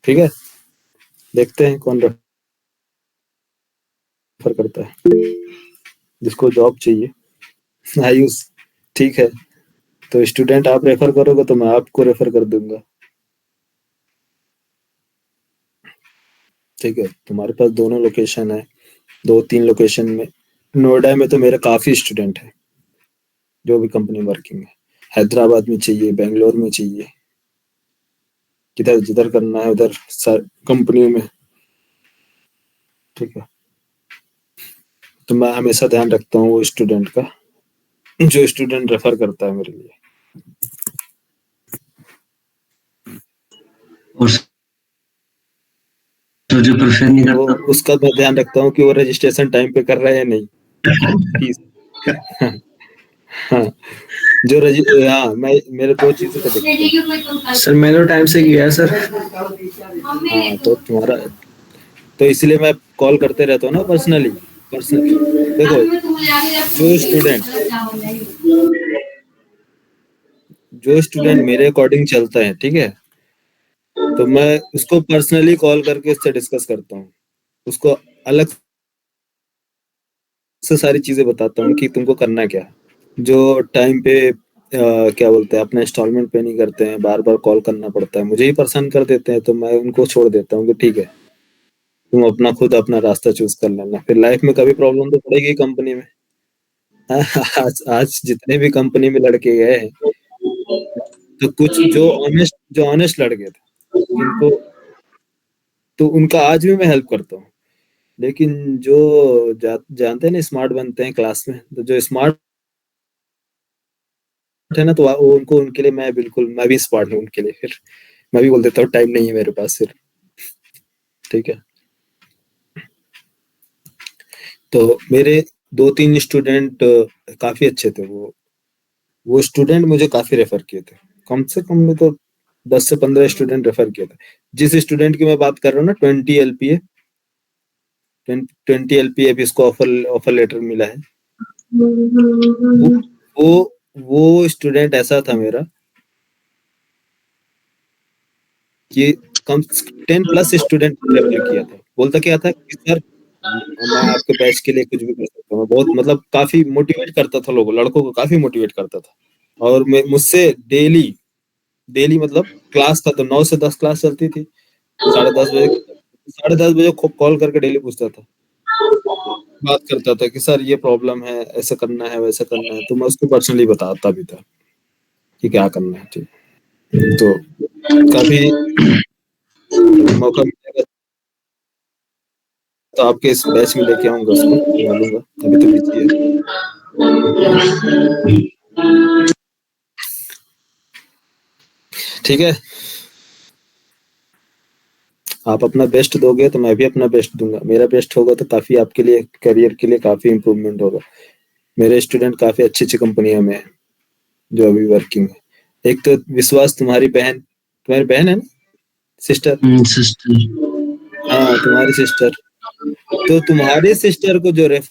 ठीक है। देखते हैं कौन रेफर करता है, जिसको जॉब चाहिए। आयुष, ठीक है, तो स्टूडेंट आप रेफर करोगे तो मैं आपको रेफर कर दूंगा, ठीक है। तुम्हारे पास दोनों लोकेशन है, 2-3 लोकेशन में, नोएडा में तो मेरे काफी स्टूडेंट है जो भी कंपनी वर्किंग है, हैदराबाद में चाहिए, बेंगलोर में चाहिए, किधर जिधर करना है उधर कंपनियों में, ठीक है। तो मैं हमेशा ध्यान रखता हूँ वो स्टूडेंट का, जो स्टूडेंट रेफर करता है मेरे लिए। और तो जो प्रेफर नहीं वो करता उसका मैं ध्यान रखता हूँ कि वो रजिस्ट्रेशन टाइम पे कर रहा है या नहीं, फीस। हाँ हाँ, मैं मेरे दो चीजों का दिक्कत है। सर मैंने तो टाइम से किया है सर। हाँ, तो तुम्हारा, तो इसलिए मैं कॉल करते रहता हूँ ना पर्सनली। देखो, जो स्टूडेंट जो स्टूडेंट मेरे अकॉर्डिंग चलता है, ठीक है, तो मैं उसको पर्सनली कॉल करके उससे डिस्कस करता हूँ, उसको अलग से सारी चीजें बताता हूँ कि तुमको करना क्या है। जो टाइम पे क्या बोलते हैं, अपने इंस्टॉलमेंट पे नहीं करते हैं, बार बार कॉल करना पड़ता है, मुझे ही परेशान कर देते हैं, तो मैं उनको छोड़ देता हूँ कि ठीक है, तुम अपना खुद अपना रास्ता चूज कर लेना, फिर लाइफ में कभी प्रॉब्लम तो पड़ेगी कंपनी में। आज आज जितने भी कंपनी में लड़के गए हैं, तो कुछ जो ऑनेस्ट लड़के थे, जिनको, तो उनका आज भी मैं हेल्प करता हूँ। लेकिन जो जानते हैं ना, स्मार्ट बनते हैं क्लास में, तो जो स्मार्ट है ना, तो वो उनको, उनके लिए मैं भी स्मार्ट हूँ उनके लिए, फिर मैं भी बोल देता हूँ टाइम नहीं है मेरे पास फिर। ठीक है, तो मेरे दो तीन स्टूडेंट काफी अच्छे थे, वो स्टूडेंट मुझे काफी रेफर किए थे, कम से कम में तो 10 से 15 स्टूडेंट रेफर किए थे। जिस स्टूडेंट की मैं बात कर रहा हूँ ना, 20 LPA, 20 LPA भी इसको ऑफर लेटर मिला है। वो वो स्टूडेंट ऐसा था मेरा कि कम 10+ स्टूडेंट रेफर किया था। बोलता क्या था कि सर, मैं आपके बैच के लिए कुछ भी कर सकता हूँ। बहुत मतलब काफी मोटिवेट करता था लोगों लड़कों को, काफी मोटिवेट करता था। और मैं मुझसे डेली डेली मतलब क्लास था तो 9 से 10 क्लास चलती थी। 10:30 बजे 10:30 बजे कॉल करके डेली पूछता था, बात करता था कि सर ये प्रॉब्लम है, ऐसा करना है वैसा करना है, तो मैं उसको पर्सनली बताता भी था कि क्या करना है। ठीक, तो कभी मौका मिलेगा तो आपके इस बैच में लेके आऊंगा, उसको बुला लूंगा, अभी तो बिजी है। ठीक है, आप अपना बेस्ट दोगे तो मैं भी अपना बेस्ट दूंगा, मेरा बेस्ट होगा तो काफी आपके लिए, करियर के लिए काफी इम्प्रूवमेंट होगा। मेरे स्टूडेंट काफी अच्छी अच्छी कंपनियों में है जो अभी वर्किंग है। एक तो विश्वास, तुम्हारी बहन है ना, सिस्टर? सिस्टर। हाँ, तुम्हारी सिस्टर। तो तुम्हारी सिस्टर को जो रेफर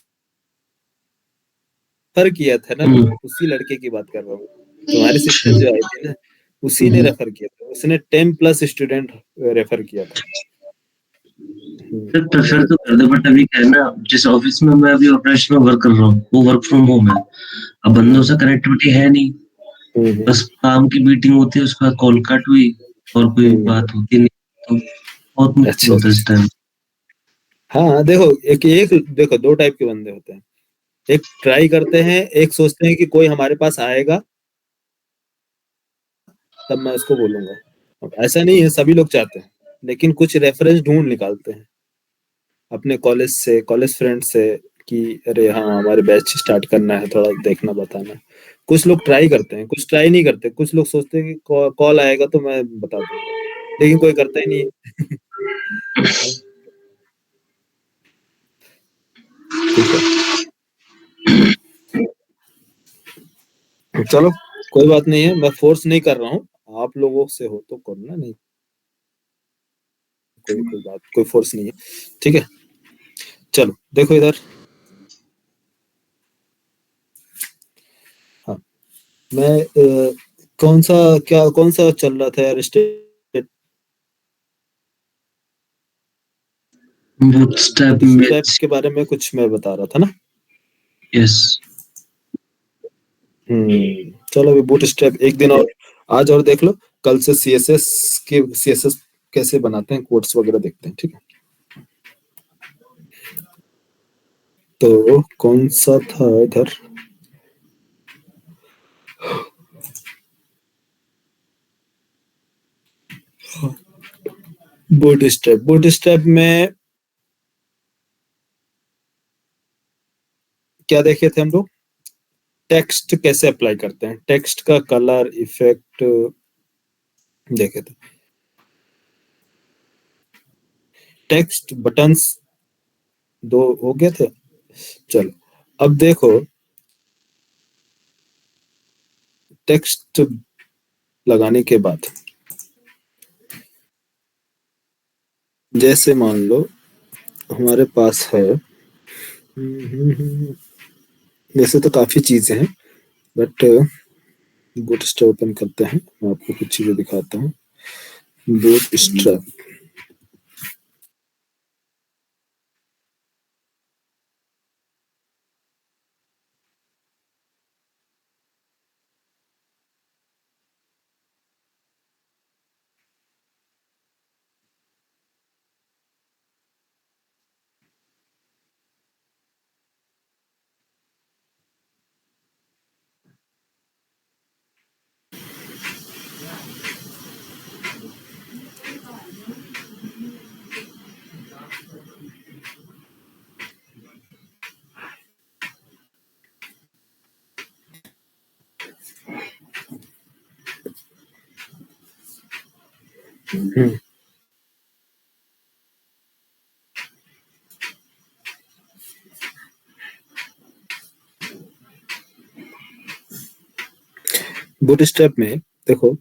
किया था ना, मैं उसी लड़के की बात कर रहा हूँ। तुम्हारी सिस्टर जो आई थी ना, उसी ने रेफर किया था, उसने 10+ स्टूडेंट रेफर किया था। सर प्रेफर तो कर दो, बट अभी क्या है ना, जिस ऑफिस में मैं अभी ऑपरेशन में वर्क कर रहा हूँ वो वर्क फ्रॉम होम है। अब बंदों से कनेक्टिविटी है नहीं, बस काम की मीटिंग होती है, उसके बाद कॉल कट हुई और कोई बात होती नहीं, तो बहुत मुश्किल अच्छा होता है इस अच्छा। टाइम। हाँ देखो, एक एक देखो, दो टाइप के बंदे होते हैं। एक ट्राई करते हैं, एक सोचते हैं कि कोई हमारे पास आएगा तब मैं उसको बोलूंगा। अब ऐसा नहीं है, सभी लोग चाहते हैं, लेकिन कुछ रेफरेंस ढूंढ निकालते हैं अपने कॉलेज से, कॉलेज फ्रेंड से, कि अरे हाँ हमारे बैच स्टार्ट करना है, थोड़ा देखना बताना। कुछ लोग ट्राई करते हैं, कुछ ट्राई नहीं करते, कुछ लोग सोचते हैं कि कॉल आएगा तो मैं बता दूंगा, लेकिन कोई करता ही नहीं है। ठीक है, चलो, कोई बात नहीं है, मैं फोर्स नहीं कर रहा हूँ, आप लोगों से हो तो करना, नहीं कोई फोर्स नहीं है। ठीक है, चलो देखो इधर। हाँ, मैं कौन सा चल रहा था यार, स्टेप बूटस्ट्रैप स्टेप मैच। के बारे में कुछ मैं बता रहा था ना। यस। चलो अभी बूट स्ट्रैप एक दिन और आज और देख लो, कल से सीएसएस कैसे बनाते हैं, कोड्स वगैरह देखते हैं। ठीक है, तो कौन सा था इधर? बूट स्ट्रैप में क्या देखे थे हम लोग? टेक्स्ट कैसे अप्लाई करते हैं, टेक्स्ट का कलर इफेक्ट देखे थे। टेक्स्ट बटन्स दो हो गए थे। चलो अब देखो, टेक्स्ट लगाने के बाद जैसे मान लो हमारे पास है वैसे तो काफी चीजें हैं बट बूटस्ट्रैप ओपन करते हैं, मैं आपको कुछ चीजें दिखाता हूँ। बूटस्ट्रैप बूटस्ट्रैप में देखो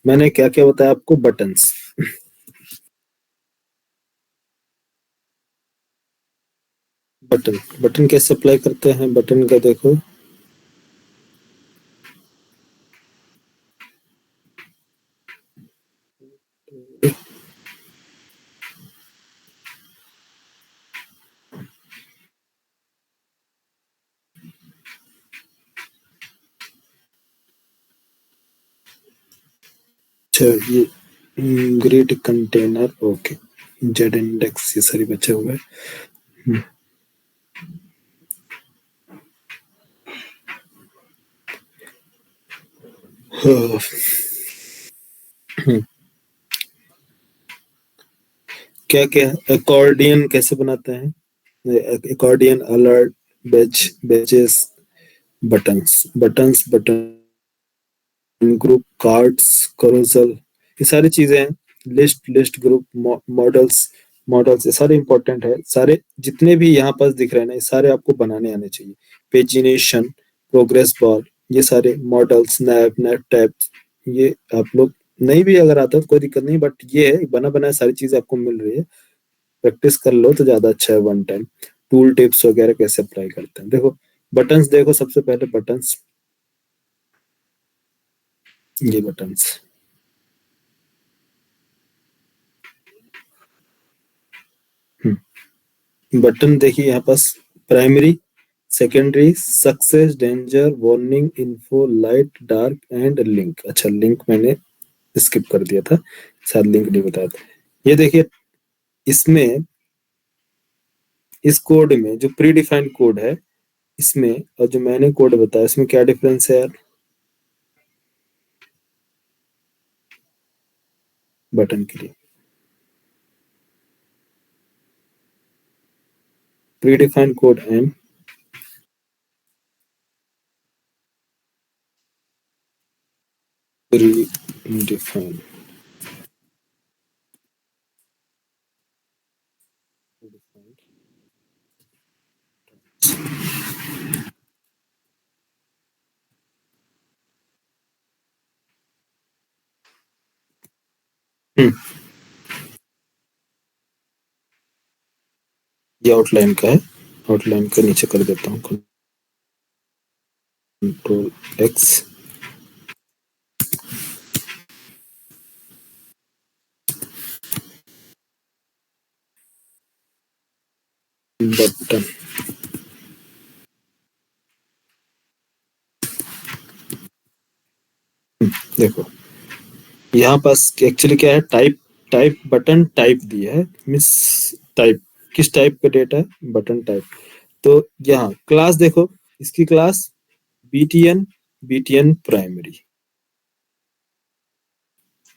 मैंने क्या क्या बताया आपको। बटन्स, बटन बटन कैसे अप्लाई करते हैं बटन का देखो। अच्छा ये grid container, okay, Z index, ये सारी बचे हुए हैं। हाँ। क्या क्या अकॉर्डियन कैसे बनाते हैं, accordion, alert, badges, buttons, button group, cards, carousel, ये सारी चीजें हैं। लिस्ट ग्रुप, मॉडल्स, ये सारे इंपॉर्टेंट है। सारे जितने भी यहाँ पास दिख रहे हैं ना, ये सारे आपको बनाने आने चाहिए। पेजिनेशन, प्रोग्रेस बार, ये सारे मॉडल्स, नैप टैब्स, ये आप लोग नहीं भी अगर आता है तो कोई दिक्कत नहीं, बट ये है बना बनाया सारी चीजें आपको मिल रही है। प्रैक्टिस कर लो तो ज्यादा अच्छा है वन टाइम। टूल टिप्स वगैरह कैसे अप्लाई करते हैं देखो। बटन्स देखो, सबसे पहले बटन्स, ये बटन्स, बटन देखिए यहाँ पास, primary, secondary, success, danger, warning, info, light, dark and link. अच्छा लिंक मैंने स्किप कर दिया था, शायद लिंक नहीं बताया था। ये देखिए इसमें, इस कोड में जो प्री डिफाइंड कोड है इसमें और जो मैंने कोड बताया इसमें क्या डिफरेंस है यार। बटन के लिए pre defined code and pre defined, ये आउटलाइन का है, आउटलाइन का नीचे कर देता हूँ, कंट्रोल एक्स, बटन, देखो यहाँ पास एक्चुअली क्या है, टाइप बटन टाइप दिया है, मिस टाइप, किस टाइप का डेटा है, बटन टाइप। तो यहाँ क्लास देखो, इसकी क्लास बीटीएन प्राइमरी,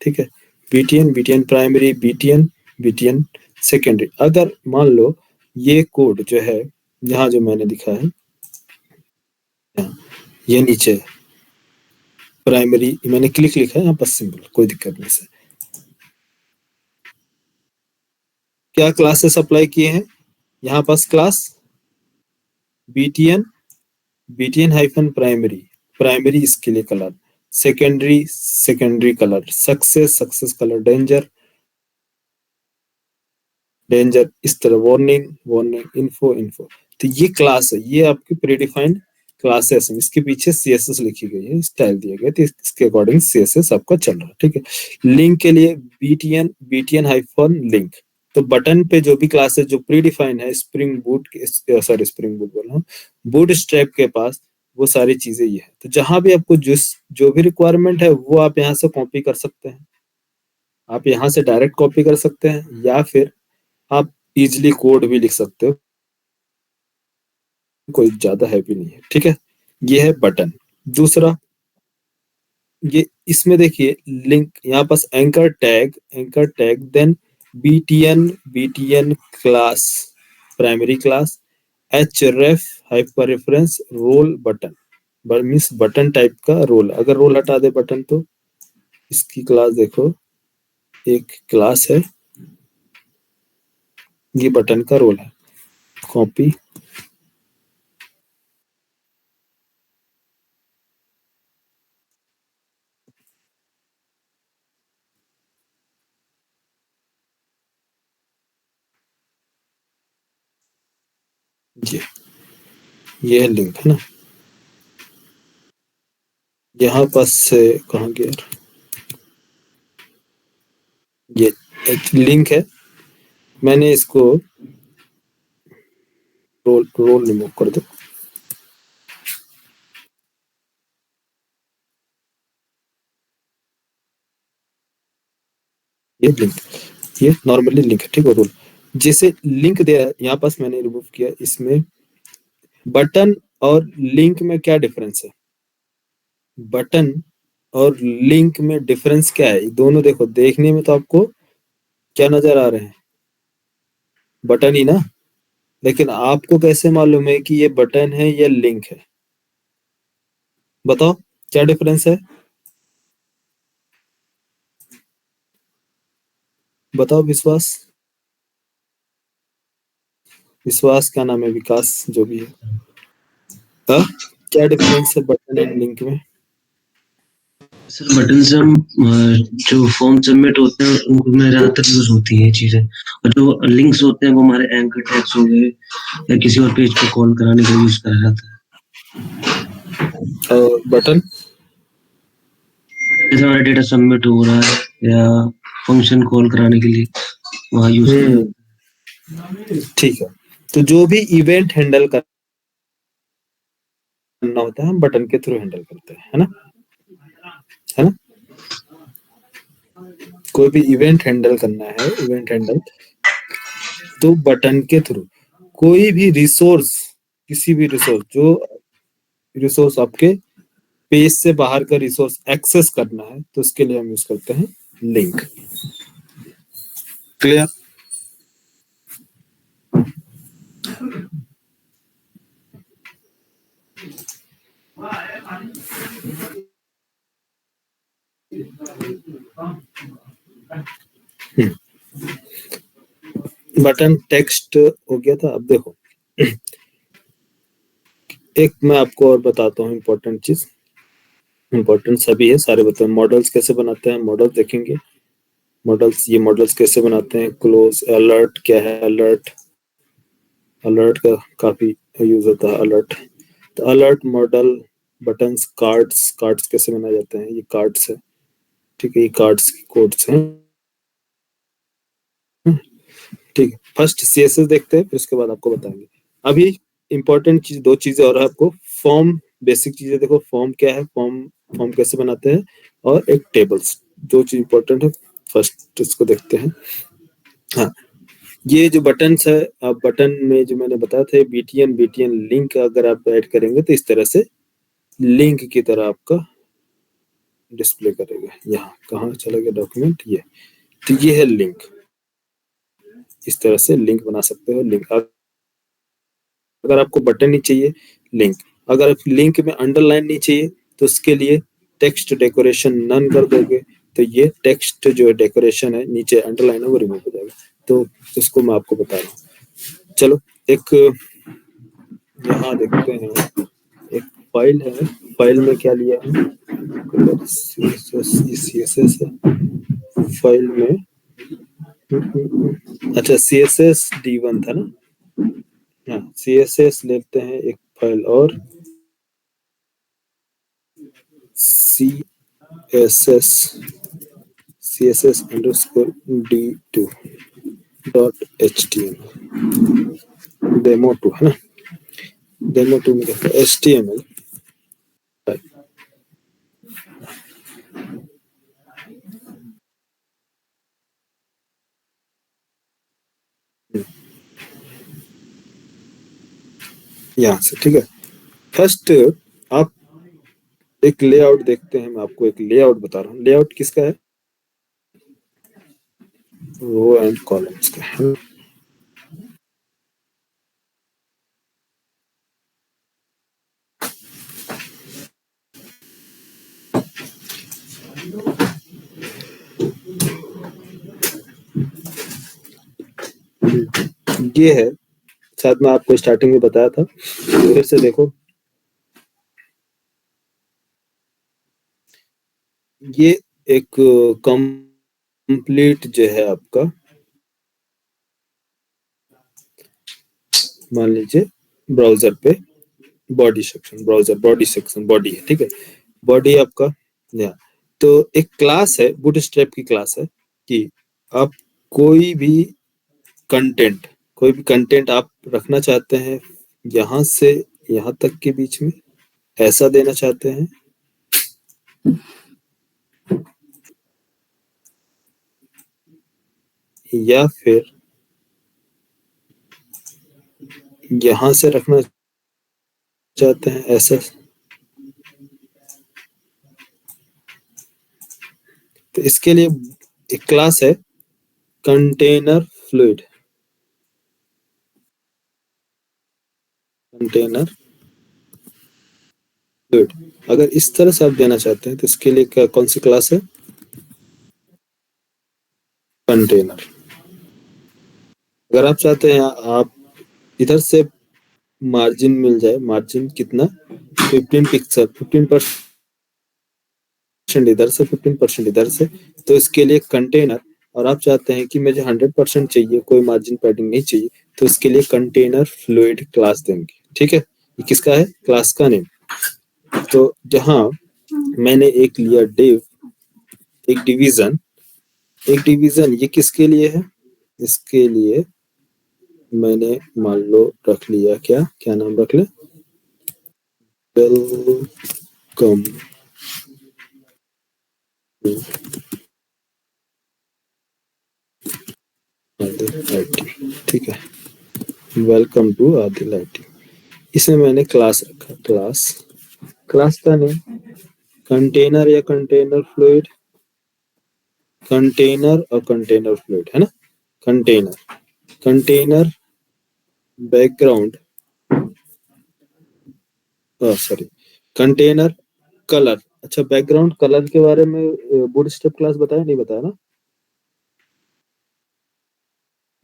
ठीक है, बीटीएन प्राइमरी, बीटीएन सेकेंडरी। अगर मान लो ये कोड जो है यहाँ जो मैंने लिखा है, ये नीचे प्राइमरी मैंने क्लिक लिखा है यहाँ पर, सिंपल, कोई दिक्कत नहीं से। क्या क्लासेस अप्लाई किए हैं यहाँ पास, class BTN hyphen primary, primary इसके लिए colour, secondary colour, success colour, danger, इस तरह वार्निंग, इन्फो। तो ये क्लास है, ये आपकी प्रीडिफाइंड क्लासेस है, इसके पीछे CSS लिखी गई है, स्टाइल दिया गया, तो इसके अकॉर्डिंग CSS आपका चल रहा है, ठीक है। लिंक के लिए BTN हाइफन लिंक। तो बटन पे जो भी क्लास है जो प्रीडिफाइंड है, स्प्रिंग बूट बोल रहा हूँ, बूट स्ट्रैप के पास वो सारी चीजें ये है। तो जहां भी आपको जो भी रिक्वायरमेंट है वो आप यहाँ से कॉपी कर सकते हैं, आप यहाँ से डायरेक्ट कॉपी कर सकते हैं, या फिर आप इजिली कोड भी लिख सकते हो, कोई ज्यादा हैवी नहीं है, ठीक है। ये है बटन। दूसरा, ये इसमें देखिए लिंक, यहाँ पास anchor tag, then BTN class, primary class, href hyper reference, role button, means button type का रोल। अगर रोल हटा दे बटन तो इसकी क्लास देखो, एक क्लास है, ये बटन का रोल है, कॉपी, ये है लिंक, है ना। यहाँ पास से कहाँ गया, ये एक लिंक है, मैंने इसको रोल रिमूव कर दो, ये लिंक, ये नॉर्मली लिंक है, ठीक है। रोल जैसे लिंक दे रहा है, यहाँ पास मैंने रिमूव किया। इसमें बटन और लिंक में क्या डिफरेंस है, बटन और लिंक में डिफरेंस क्या है, दोनों देखो, देखने में तो आपको क्या नजर आ रहे हैं, बटन ही ना, लेकिन आपको कैसे मालूम है कि ये बटन है या लिंक है, बताओ क्या डिफरेंस है, बताओ। विश्वास क्या नाम है, विकास जो भी है, हाँ? क्या डिफरेंस है बटन एंड लिंक में? सर बटन से हम जो फॉर्म सबमिट होते हैं उनमें ज्यादातर यूज होती है ये चीजें, और जो लिंक्स होते हैं वो हमारे एंकर टैग्स हो गए या किसी और पेज पे कॉल कराने के लिए यूज करा जाता है। और बटन जैसे हमारा डेटा सबमिट हो रहा है या फंक्शन कॉल कराने के लिए वहाँ यूज ठीक है। तो जो भी इवेंट हैंडल करना होता है हम बटन के थ्रू हैंडल करते हैं, है ना, है ना। कोई भी इवेंट हैंडल करना है, इवेंट हैंडल तो बटन के थ्रू। कोई भी रिसोर्स, किसी भी रिसोर्स, जो रिसोर्स आपके पेज से बाहर का रिसोर्स एक्सेस करना है, तो उसके लिए हम यूज करते हैं लिंक। क्लियर? बटन टेक्स्ट हो गया था। अब देखो एक मैं आपको और बताता हूँ इम्पोर्टेंट चीज, इम्पोर्टेंट सभी है, सारे बताओ। मॉडल्स कैसे बनाते हैं, मॉडल देखेंगे, मॉडल्स, ये मॉडल्स कैसे बनाते हैं, क्लोज, अलर्ट क्या है, अलर्ट का काफी यूज होता है, अलर्ट। तो अलर्ट मॉडल, बटन्स, कार्ड्स कैसे बनाए जाते हैं, ये कार्ड्स है, ठीक है, ये कार्ड्स की कोड्स हैं, ठीक है। फर्स्ट CSS देखते हैं, फिर उसके बाद आपको बताएंगे। अभी इंपॉर्टेंट चीज, दो चीजें और है आपको, फॉर्म, बेसिक चीजें देखो, फॉर्म क्या है, फॉर्म कैसे बनाते हैं, और एक टेबल्स, दो चीज इंपॉर्टेंट है। फर्स्ट इसको देखते हैं। हाँ, ये जो बटन्स है, आप बटन में जो मैंने बताया था BTN लिंक अगर आप ऐड करेंगे तो इस तरह से लिंक की तरह आपका डिस्प्ले करेगा। यहाँ कहाँ चला गया डॉक्यूमेंट, ये, तो ये है लिंक, इस तरह से लिंक बना सकते हो। लिंक अगर आपको बटन नहीं चाहिए, लिंक, अगर लिंक में अंडरलाइन नहीं चाहिए तो उसके लिए टेक्स्ट डेकोरेशन नन कर दोगे, तो ये टेक्स्ट जो है डेकोरेशन है नीचे अंडरलाइन है वो रिमूव हो जाएगा। तो इसको मैं आपको बता रहा हूँ। चलो एक यहाँ देखते हैं, एक फाइल है, फाइल में क्या लिया है, CSS है फाइल में, अच्छा CSS D1 था ना, हाँ CSS लेते हैं एक फाइल और CSS underscore D2 dot HTML demo2 है ना, demo2 में कहते हैं HTML फाइल। यहाँ से ठीक है, फर्स्ट आप एक लेआउट देखते हैं, मैं आपको एक लेआउट बता रहा हूँ। लेआउट किसका है, रो एंड कॉलम्स का है। ये है, शायद मैं आपको स्टार्टिंग में बताया था, फिर से देखो, ये एक कंप्लीट जो है आपका, मान लीजिए ब्राउजर पे body section, browser body section, body है ठीक है, बॉडी आपका यहाँ, तो एक क्लास है, बूटस्ट्रैप की क्लास है कि आप कोई भी कंटेंट आप रखना चाहते हैं, यहाँ से यहाँ तक के बीच में ऐसा देना चाहते हैं, या फिर यहाँ से रखना चाहते हैं ऐसा, तो इसके लिए एक क्लास है कंटेनर फ्लूइड, कंटेनर फ्लूइड। अगर इस तरह से आप देना चाहते हैं तो इसके लिए क्या, कौन सी क्लास है, कंटेनर। अगर आप चाहते हैं आप इधर से मार्जिन मिल जाए, मार्जिन कितना, 15 पिक्सल, 15% इधर से, 15% इधर से, तो इसके लिए कंटेनर। और आप चाहते हैं कि मुझे 100% चाहिए, कोई मार्जिन पैडिंग नहीं चाहिए, तो इसके लिए कंटेनर फ्लूइड क्लास देंगे, ठीक है। ये किसका है, क्लास का नेम। तो जहां मैंने एक लिया डिव, एक डिवीजन, ये किसके लिए है, इसके लिए मैंने मान लो रख लिया, क्या क्या नाम रख ले, वेलकम आदिल IT, ठीक है, वेलकम टू आदिल IT। इसमें मैंने क्लास रखा, क्लास का नेम कंटेनर या कंटेनर फ्लूइड, कंटेनर और कंटेनर फ्लूइड है ना, container background, sorry, container colour. अच्छा, बैकग्राउंड कलर के बारे में बूटस्ट्रैप क्लास बताया नहीं, बताया ना,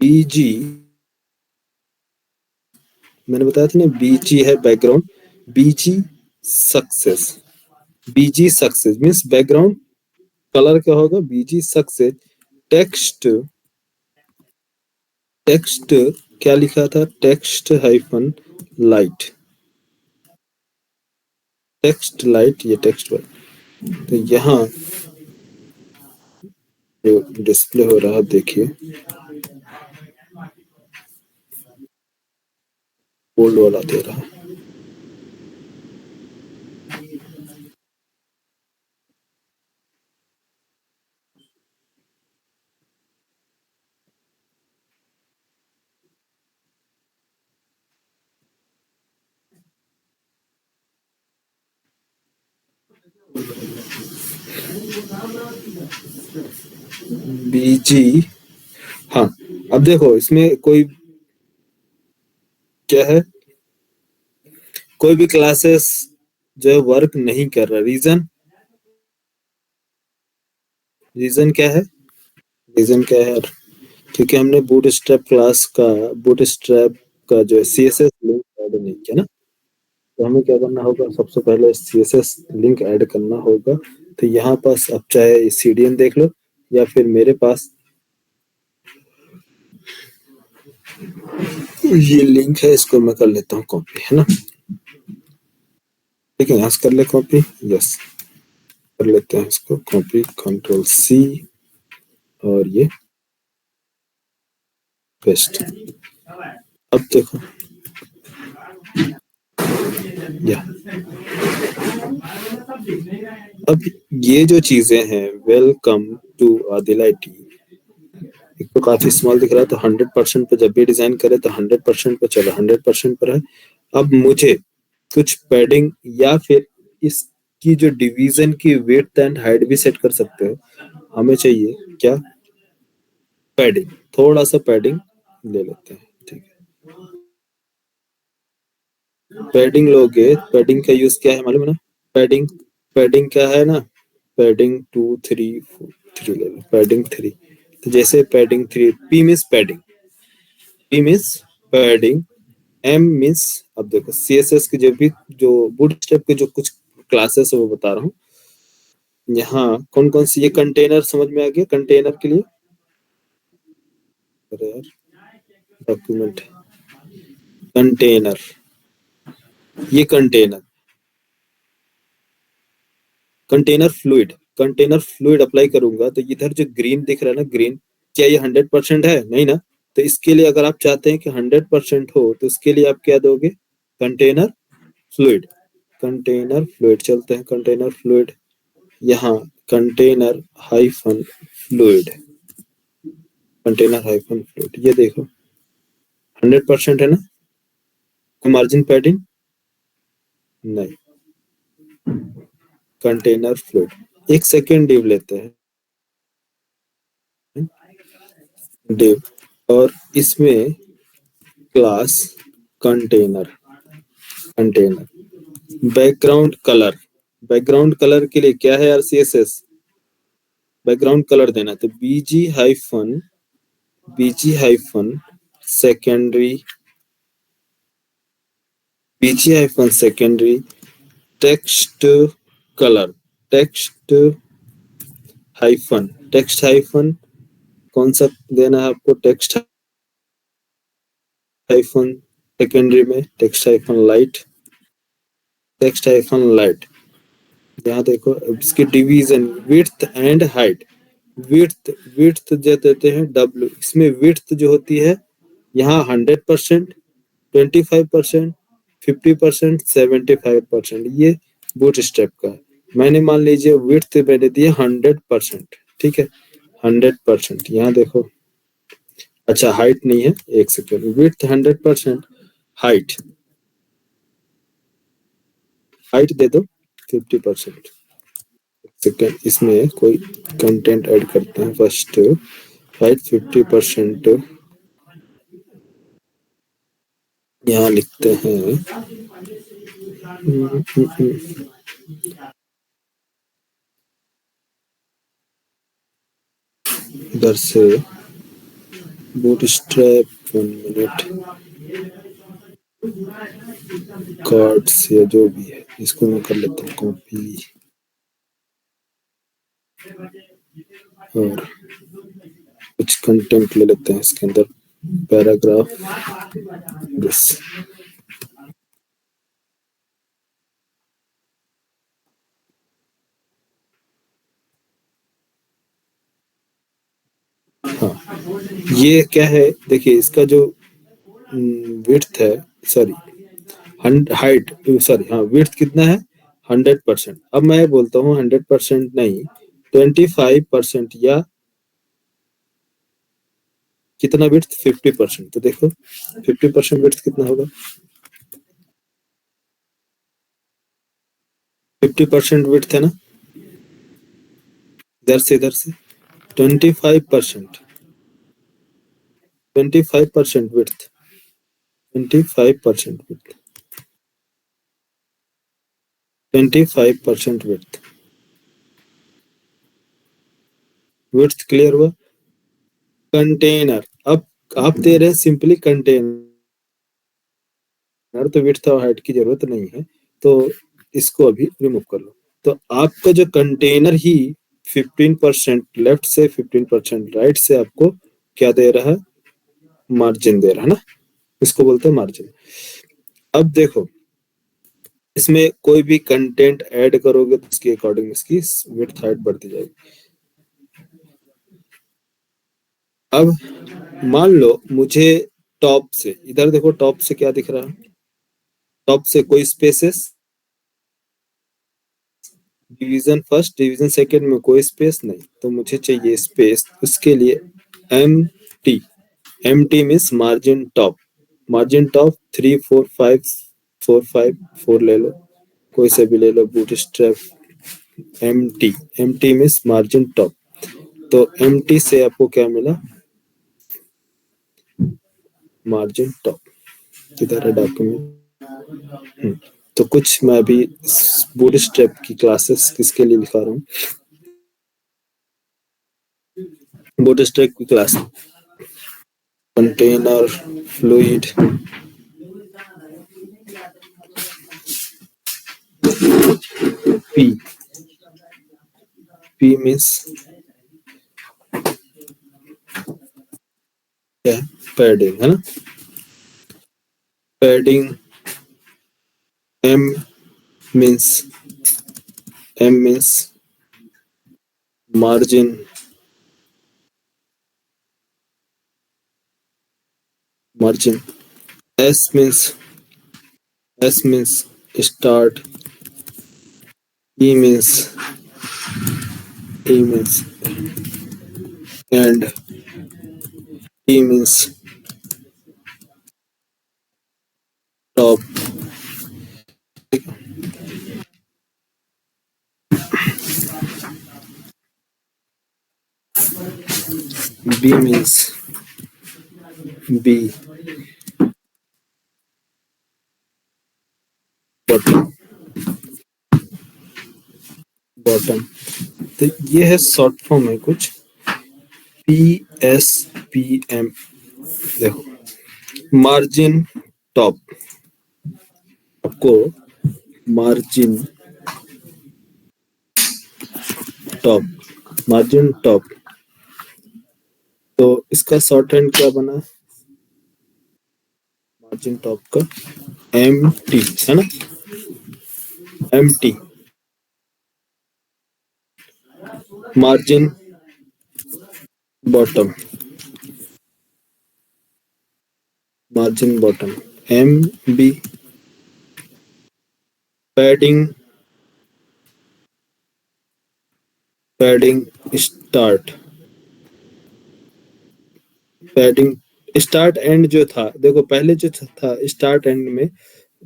BG मैंने बताया था ना, BG है background, BG success, BG success means background colour क्या होगा, BG सक्सेस। टेक्स्ट, क्या लिखा था, text hyphen light, text light, ये टेक्स्ट वाइट। तो यहाँ जो डिस्प्ले हो रहा है देखिए, बोल्ड वाला दे रहा है, BG। हाँ, अब देखो इसमें कोई क्या है, कोई भी क्लासेस जो है वर्क नहीं कर रहा, रीजन क्या है, रीजन क्या है यार, क्योंकि हमने बूटस्ट्रैप क्लास का, बूटस्ट्रैप का जो है CSS लिंक ऐड नहीं किया ना, तो हमें क्या करना होगा, सबसे पहले CSS लिंक ऐड करना होगा। तो यहाँ पास अब चाहे CDN देख लो या फिर मेरे पास ये लिंक है, इसको मैं कर लेता हूँ कॉपी, है ना। ठीक है, यहाँ से कर ले कॉपी, यस कर लेते हैं इसको कॉपी, Ctrl+C और ये पेस्ट। अब देखो या अब ये जो चीजें हैं, वेलकम टू आदिल IT, एक तो काफी स्मॉल दिख रहा है, तो 100% पे जब भी डिजाइन करे तो 100% पे चलो, 100% पर है। अब मुझे कुछ पैडिंग या फिर इसकी जो डिवीजन की विड्थ एंड हाइट भी सेट कर सकते हो। हमें चाहिए क्या, पैडिंग, थोड़ा सा पैडिंग ले लेते हैं, ठीक है। पैडिंग लोगे, पैडिंग का यूज क्या है मालूम है ना, पैडिंग पैडिंग क्या है ना, पैडिंग 2 3 4 3 ले लो, पैडिंग 3। तो जैसे padding 3, P means padding, P means padding, M means, अब देखो CSS के जो बूटस्ट्रैप के जो कुछ क्लासेस है वो बता रहा हूँ। यहाँ कौन कौन सी, ये कंटेनर समझ में आ गया, कंटेनर के लिए, अरे यार डॉक्यूमेंट, कंटेनर, ये कंटेनर फ्लूइड अप्लाई करूंगा तो इधर जो ग्रीन दिख रहा है ना, ग्रीन, क्या ये 100% है, नहीं ना। तो इसके लिए अगर आप चाहते हैं कि 100% हो तो इसके लिए आप क्या दोगे, कंटेनर फ्लूइड, कंटेनर फ्लूइड, चलते हैं कंटेनर फ्लूइड, यहाँ container hyphen fluid, container hyphen fluid, ये देखो 100% है ना, कोई मार्जिन पैडिंग नहीं, कंटेनर फ्लूइड। एक सेकेंड डिव लेते हैं, डिव, और इसमें क्लास कंटेनर, बैकग्राउंड कलर के लिए क्या है यार, CSS बैकग्राउंड कलर देना, तो BG hyphen secondary, text colour, text hyphen कौन सा देना है आपको, टेक्स्ट हाइफन सेकेंडरी में टेक्स्ट हाइफन लाइट। यहाँ देखो इसकी division, width and height, width जो देते हैं W, इसमें विड्थ जो होती है यहाँ 100%, 25%, 50%, 75%, ये बूट स्ट्रैप का है। मैंने मान लीजिए विड्थ मैंने दिया 100%, ठीक है 100%, यहाँ देखो, अच्छा हाइट नहीं है, एक सेकेंड, विड्थ 100%, हाइट दे दो 50%। सेकेंड, इसमें कोई कंटेंट ऐड करते हैं, फर्स्ट हाइट 50%, यहाँ लिखते हैं इधर से बूटस्ट्रैप, 1 मिनट, कार्ड्स या जो भी है, इसको मैं कर लेता हूँ कॉपी, और कुछ कंटेंट ले लेते हैं इसके अंदर, पैराग्राफ, बस हाँ, ये क्या है देखिए, इसका जो विड्थ है, सॉरी हाइट, सॉरी हाँ, विड्थ कितना है 100%। अब मैं बोलता हूँ 100% नहीं, 25% या कितना विड्थ, 50%। तो देखो 50% विड्थ कितना होगा, 50% विड्थ है ना, इधर से 25%, 25% width, 25% width, 25% width, width clear हुआ। कंटेनर, अब आप दे रहे हैं सिंपली कंटेनर, यार तो विड्थ और हाइट की जरूरत नहीं है, तो इसको अभी रिमूव कर लो। तो आपका जो कंटेनर ही 15% लेफ्ट से 15% राइट से आपको क्या दे रहा है, मार्जिन दे रहा है ना, इसको बोलते हैं मार्जिन। अब देखो इसमें कोई भी कंटेंट ऐड करोगे तो उसके अकॉर्डिंग इसकी विड्थ हाइट बढ़ती जाएगी। अब मान लो मुझे टॉप से, इधर देखो टॉप से क्या दिख रहा है, टॉप से कोई spaces, division first division second में कोई स्पेस नहीं, तो मुझे चाहिए स्पेस। उसके लिए M T means margin top. Margin top 3 4 5 4 5 4 ले लो, कोई से भी ले लो, bootstrap M T means margin top. तो एम टी से आपको क्या मिला, मार्जिन टॉप। किधर है डॉक्यूमेंट। तो कुछ मैं अभी बूट स्ट्रैप की क्लासेस किसके लिए लिखा रहा हूँ, बूट स्ट्रैप की class, container fluid P, P means क्या, पैडिंग है ना, padding. M means, M means margin, margin. S means, S means start, E means, E means end, T means top. B means, B bottom, bottom. तो ये है short form है कुछ, P S P M. देखो margin top, आपको margin top, margin top, तो इसका shorthand क्या बना, मार्जिन टॉप का एम टी है ना, M T. Margin bottom, margin bottom M B. Padding, padding start, padding start end जो था, देखो पहले जो था स्टार्ट एंड में,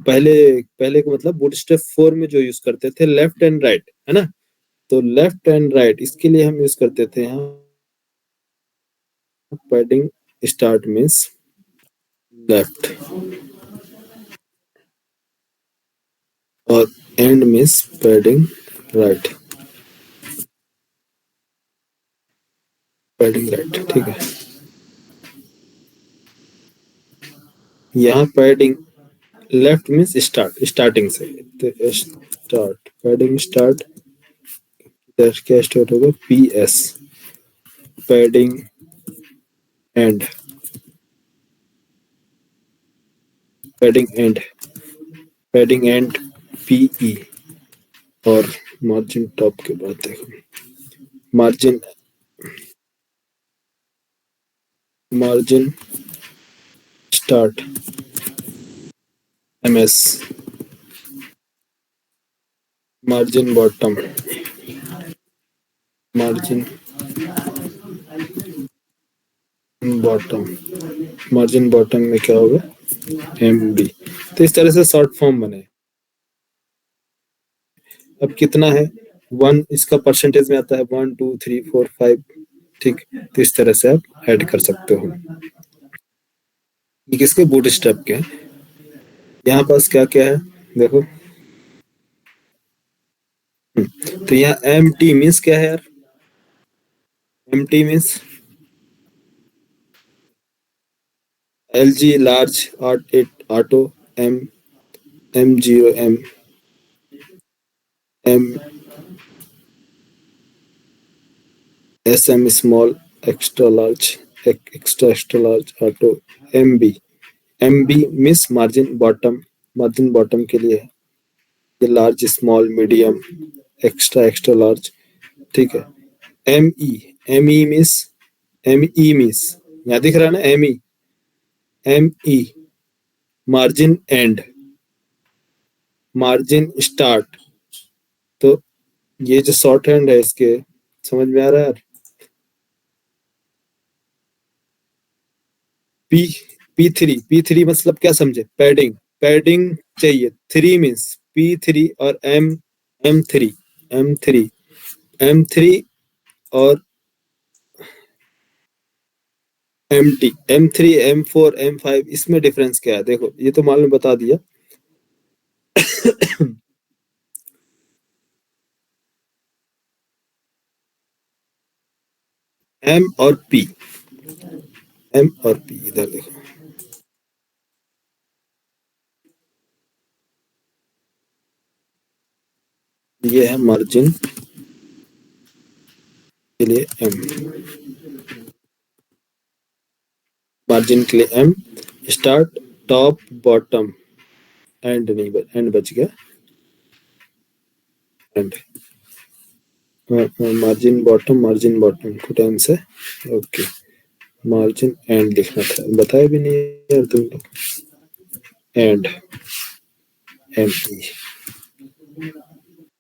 पहले पहले का मतलब बूटस्ट्रैप 4 में जो यूज करते थे लेफ्ट एंड राइट है ना, तो लेफ्ट एंड राइट इसके लिए हम यूज करते थे यहाँ पैडिंग स्टार्ट मीन्स लेफ्ट और end means padding right, padding right, ठीक है। यहाँ padding left means start, starting से, तो स्टार्ट पैडिंग स्टार्ट, क्या स्टार्ट होगा, P S, padding end, padding end, padding end PE. और मार्जिन टॉप के बाद देखो margin, margin start M S, margin bottom, margin bottom, margin bottom में क्या होगा, एम बी। तो इस तरह से शॉर्ट फॉर्म बने। अब कितना है, 1 इसका परसेंटेज में आता है 1 2 3 4 5, ठीक। तो इस तरह से आप ऐड कर सकते हो। ये किसके, बूट स्ट्रैप के। यहाँ पास क्या क्या है देखो, तो यहाँ एम टी मीन्स क्या है यार, M T means L G large auto, M M0 M SM small extra large extra large auto MB miss margin bottom के लिए है, ये large small medium extra large, ठीक है। एम ई मिस यहाँ दिख रहा है ना, M E margin end margin start. तो ये जो शॉर्ट हैंड है इसके, समझ में आ रहा है यार। पी थ्री मतलब क्या समझे, पैडिंग चाहिए। थ्री मीन्स P3 और M3 M3 और M3 M4 M5 इसमें डिफरेंस क्या है देखो, ये तो मालूम बता दिया। एम और पी इधर देखो, ये है मार्जिन के लिए मार्जिन के लिए M, start top bottom and नहीं, एंड बच गया, and margin bottom two times है, ओके। मार्जिन एंड लिखना था, बताया भी नहीं यार तुम लोग। एंड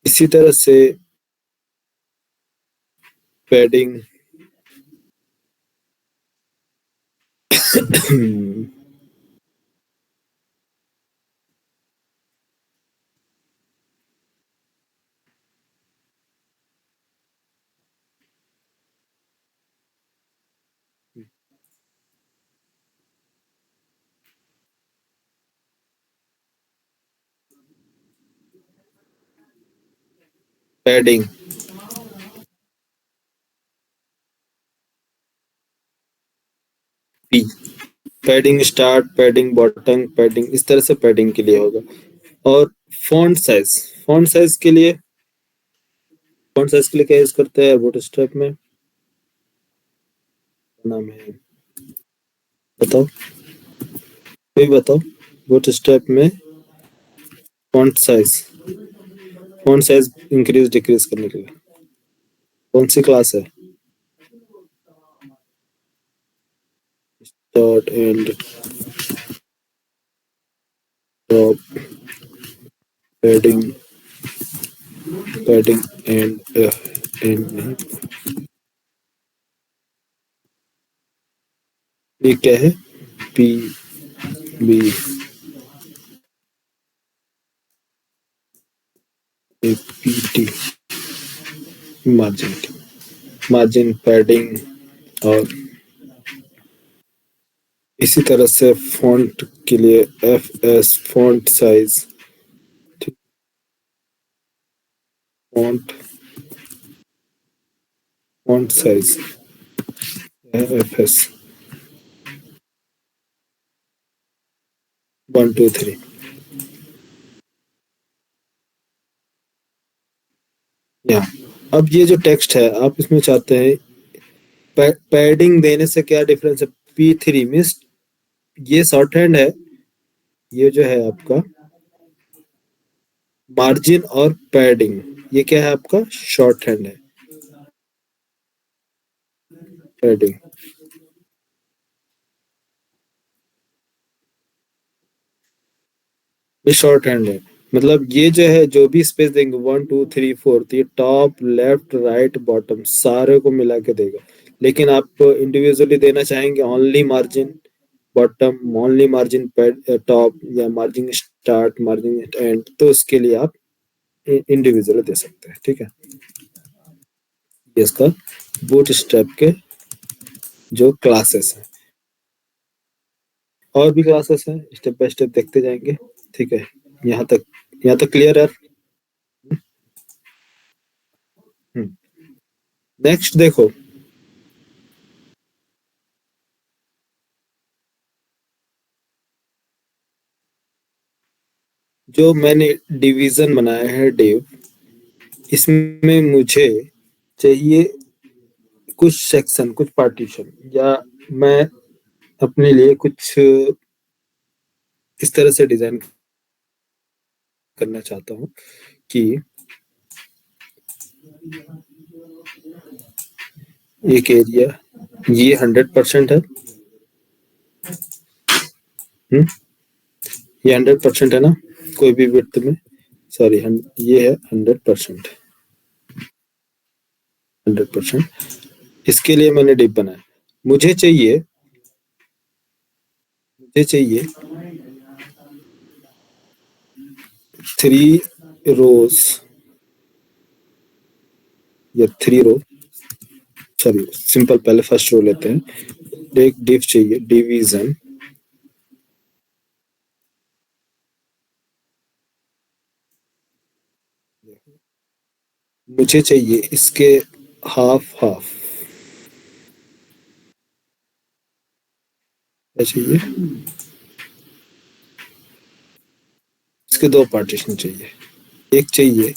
इसी तरह से padding padding P, padding start, padding bottom, padding, इस तरह से पैडिंग के लिए होगा। और फॉन्ट साइज के लिए क्या यूज करते हैं बूटस्ट्रैप में, नाम है, बताओ कोई बताओ। बूटस्ट्रैप में फॉन्ट साइज इंक्रीज डिक्रीज करने के लिए कौन सी क्लास है, dot and top padding and नहीं, ये क्या है, P B P T margin padding. और इसी तरह से फॉन्ट के लिए FS font size, font size FS 1 2 3। यहाँ अब ये जो टेक्स्ट है आप इसमें चाहते हैं पैडिंग देने से क्या डिफरेंस है, P3 मीन्स ये शॉर्ट हैंड है, ये जो है आपका मार्जिन और पैडिंग, ये क्या है आपका शॉर्ट हैंड है, पैडिंग। ये शॉर्ट हैंड है, मतलब ये जो है जो भी स्पेस देंगे 1 2 3 4, ये टॉप लेफ्ट राइट बॉटम सारे को मिला के देगा। लेकिन आप इंडिविजुअली देना चाहेंगे only margin bottom, only margin top, या मार्जिन स्टार्ट, मार्जिन एंड, तो उसके लिए आप इंडिविजुअली दे सकते हैं, ठीक है। ये इसका बूट स्ट्रैप के जो क्लासेस हैं, और भी क्लासेस हैं, स्टेप बाय स्टेप देखते जाएंगे, ठीक है। यहाँ तक क्लियर है। नेक्स्ट देखो, जो मैंने डिवीजन बनाया है डेव, इसमें मुझे चाहिए कुछ सेक्शन, कुछ पार्टीशन, या मैं अपने लिए कुछ इस तरह से डिजाइन करना चाहता हूँ कि एक एरिया ये 100% है। ये 100% है ना, कोई भी विड्थ में, सॉरी ये है 100%। 100%। इसके लिए मैंने डिप बनाया। मुझे चाहिए 3 रोज या 3 रो, सॉरी सिंपल, पहले फर्स्ट रो लेते हैं। एक डिव चाहिए, डिवीजन, मुझे चाहिए इसके हाफ हाफ, क्या चाहिए, इसके 2 पार्टीशन चाहिए। एक चाहिए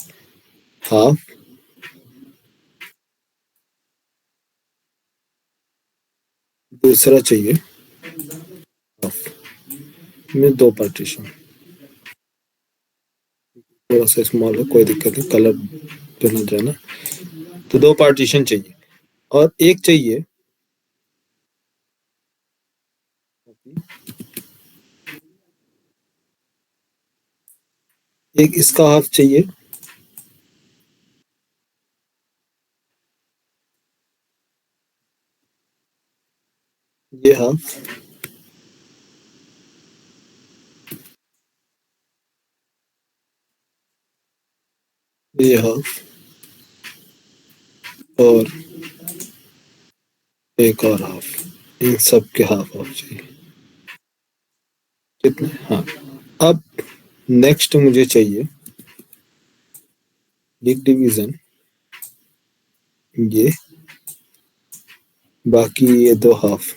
हाफ, दूसरा चाहिए हाफ, में 2 पार्टीशन। थोड़ा सा स्मॉल है, कोई दिक्कत नहीं, कलर तो ना जाना। तो 2 पार्टीशन चाहिए, और एक चाहिए एक इसका हाफ चाहिए, ये हाफ, ये हाफ, और एक और हाफ। इन सब के हाफ हाफ चाहिए। कितने? हाँ। अब नेक्स्ट मुझे चाहिए एक डिवीजन, ये, बाकी ये 2 हाफ।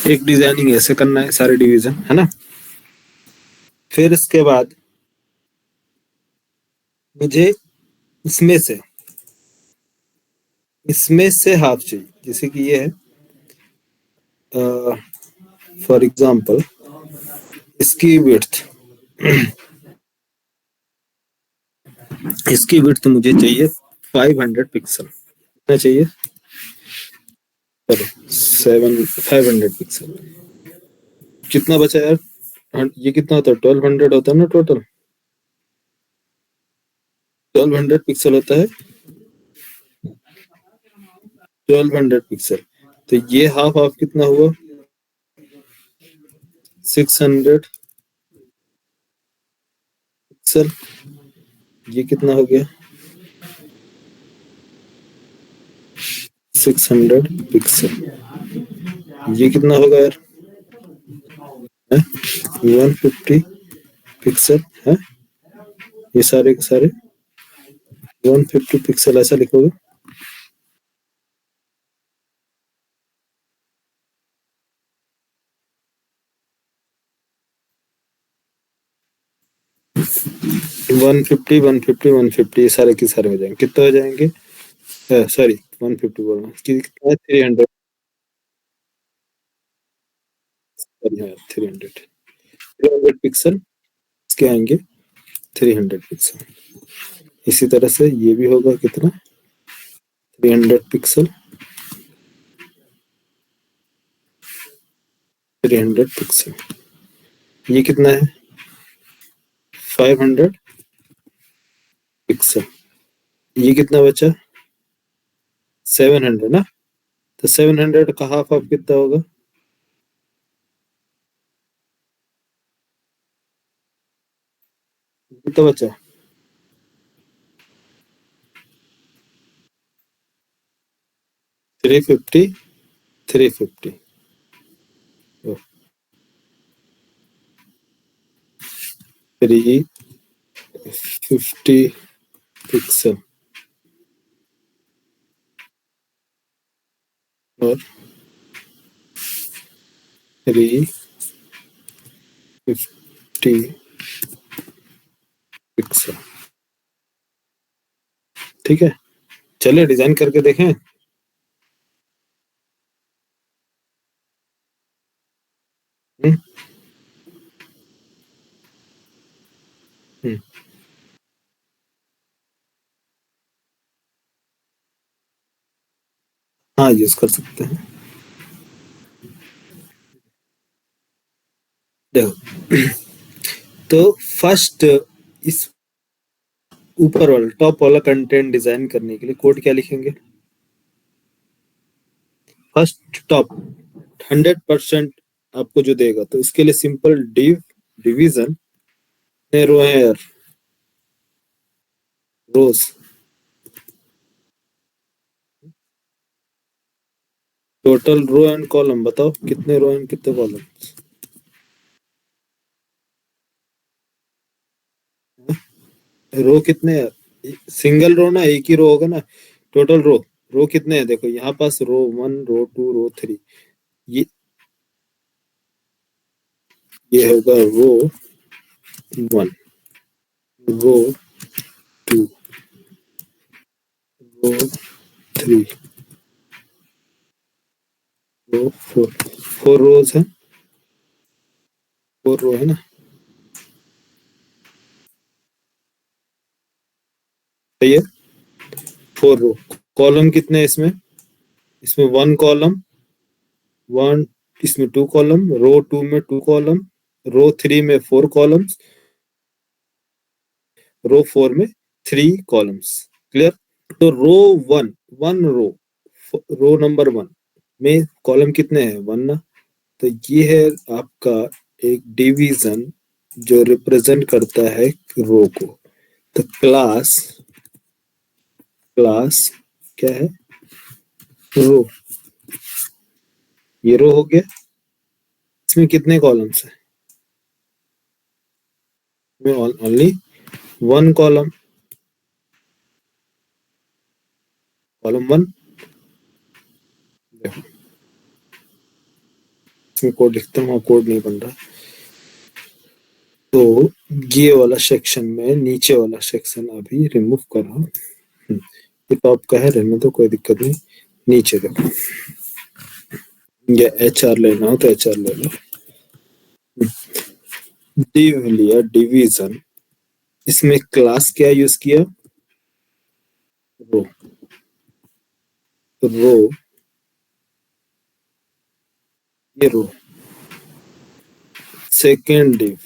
एक डिजाइनिंग ऐसे करना है सारे डिवीजन, है ना। फिर इसके बाद मुझे इसमें से हाफ चाहिए, जैसे कि ये है, फॉर एग्जांपल इसकी विड्थ मुझे चाहिए 500 पिक्सल। कितना चाहिए? Sorry 500 pixel. कितना बचा यार? ये कितना होता है? 1200 होता है ना टोटल। 1200 पिक्सल होता है, 1200 पिक्सल। तो ये हाफ हाफ कितना हुआ? 600 पिक्सल। ये कितना हो गया? 600 पिक्सल। ये कितना होगा यार? 150 पिक्सल है। ये सारे के सारे 150 पिक्सल ऐसा लिखोगे। वन फिफ्टी ये सारे के सारे हो जाएंगे। कितने हो जाएंगे? सॉरी 150 बोल रहा हूँ, कितना है? 300। सॉरी हाँ 300 पिक्सल इसके आएंगे, 300 पिक्सल। इसी तरह से ये भी होगा कितना? 300 पिक्सल, 300 पिक्सल। ये कितना है? 500 पिक्सल। ये कितना बचा? 700 ना। तो 700 का हाफ हाफ कितना होगा? कितना बचा? 350, 350। 350 पिक्सल और 350 पिक्सल। ठीक है, चलिए डिजाइन करके देखें। हम्म, हम्म, हाँ यूज कर सकते हैं। देखो तो फर्स्ट इस ऊपर वाला टॉप वाला कंटेंट डिजाइन करने के लिए कोड क्या लिखेंगे? फर्स्ट टॉप 100% आपको जो देगा, तो इसके लिए सिंपल डिवीजन रो है यार, रोज। टोटल रो एंड कॉलम बताओ, कितने रो एंड कितने कॉलम? रो कितने यार? सिंगल रो ना, एक ही रो होगा ना। टोटल रो, रो कितने हैं देखो यहाँ पास, रो 1 रो 2 रो 3। ये होगा रो 1 रो 2 रो 3 रो 4। 4 रोज है, 4 रो है ना, सही है। 4 रो। कॉलम कितने हैं इसमें? इसमें 1 कॉलम, 1, इसमें 2 कॉलम, रो 2 में 2 कॉलम, रो 3 में 4 कॉलम्स, रो 4 में 3 कॉलम्स। क्लियर? तो रो 1, 1 रो, रो नंबर 1 में कॉलम कितने हैं? 1 ना। तो ये है आपका एक डिवीजन जो रिप्रेजेंट करता है रो को। तो क्लास, क्लास क्या है? रो। ये रो हो गया। इसमें कितने कॉलम्स हैं? इसमें ओनली 1 कॉलम, कॉलम 1। इसमें कोड लिखता हूँ, कोड नहीं बन रहा। तो ये वाला सेक्शन में, नीचे वाला सेक्शन अभी रिमूव कर रहा हूँ। ये टॉप का है, रहने तो कोई दिक्कत नहीं। नीचे देखो, ये HR लेना हो तो HR ले लो। डिव लिया, डिवीजन। इसमें क्लास क्या यूज किया? रो। रो, ये रो। सेकेंड डिव,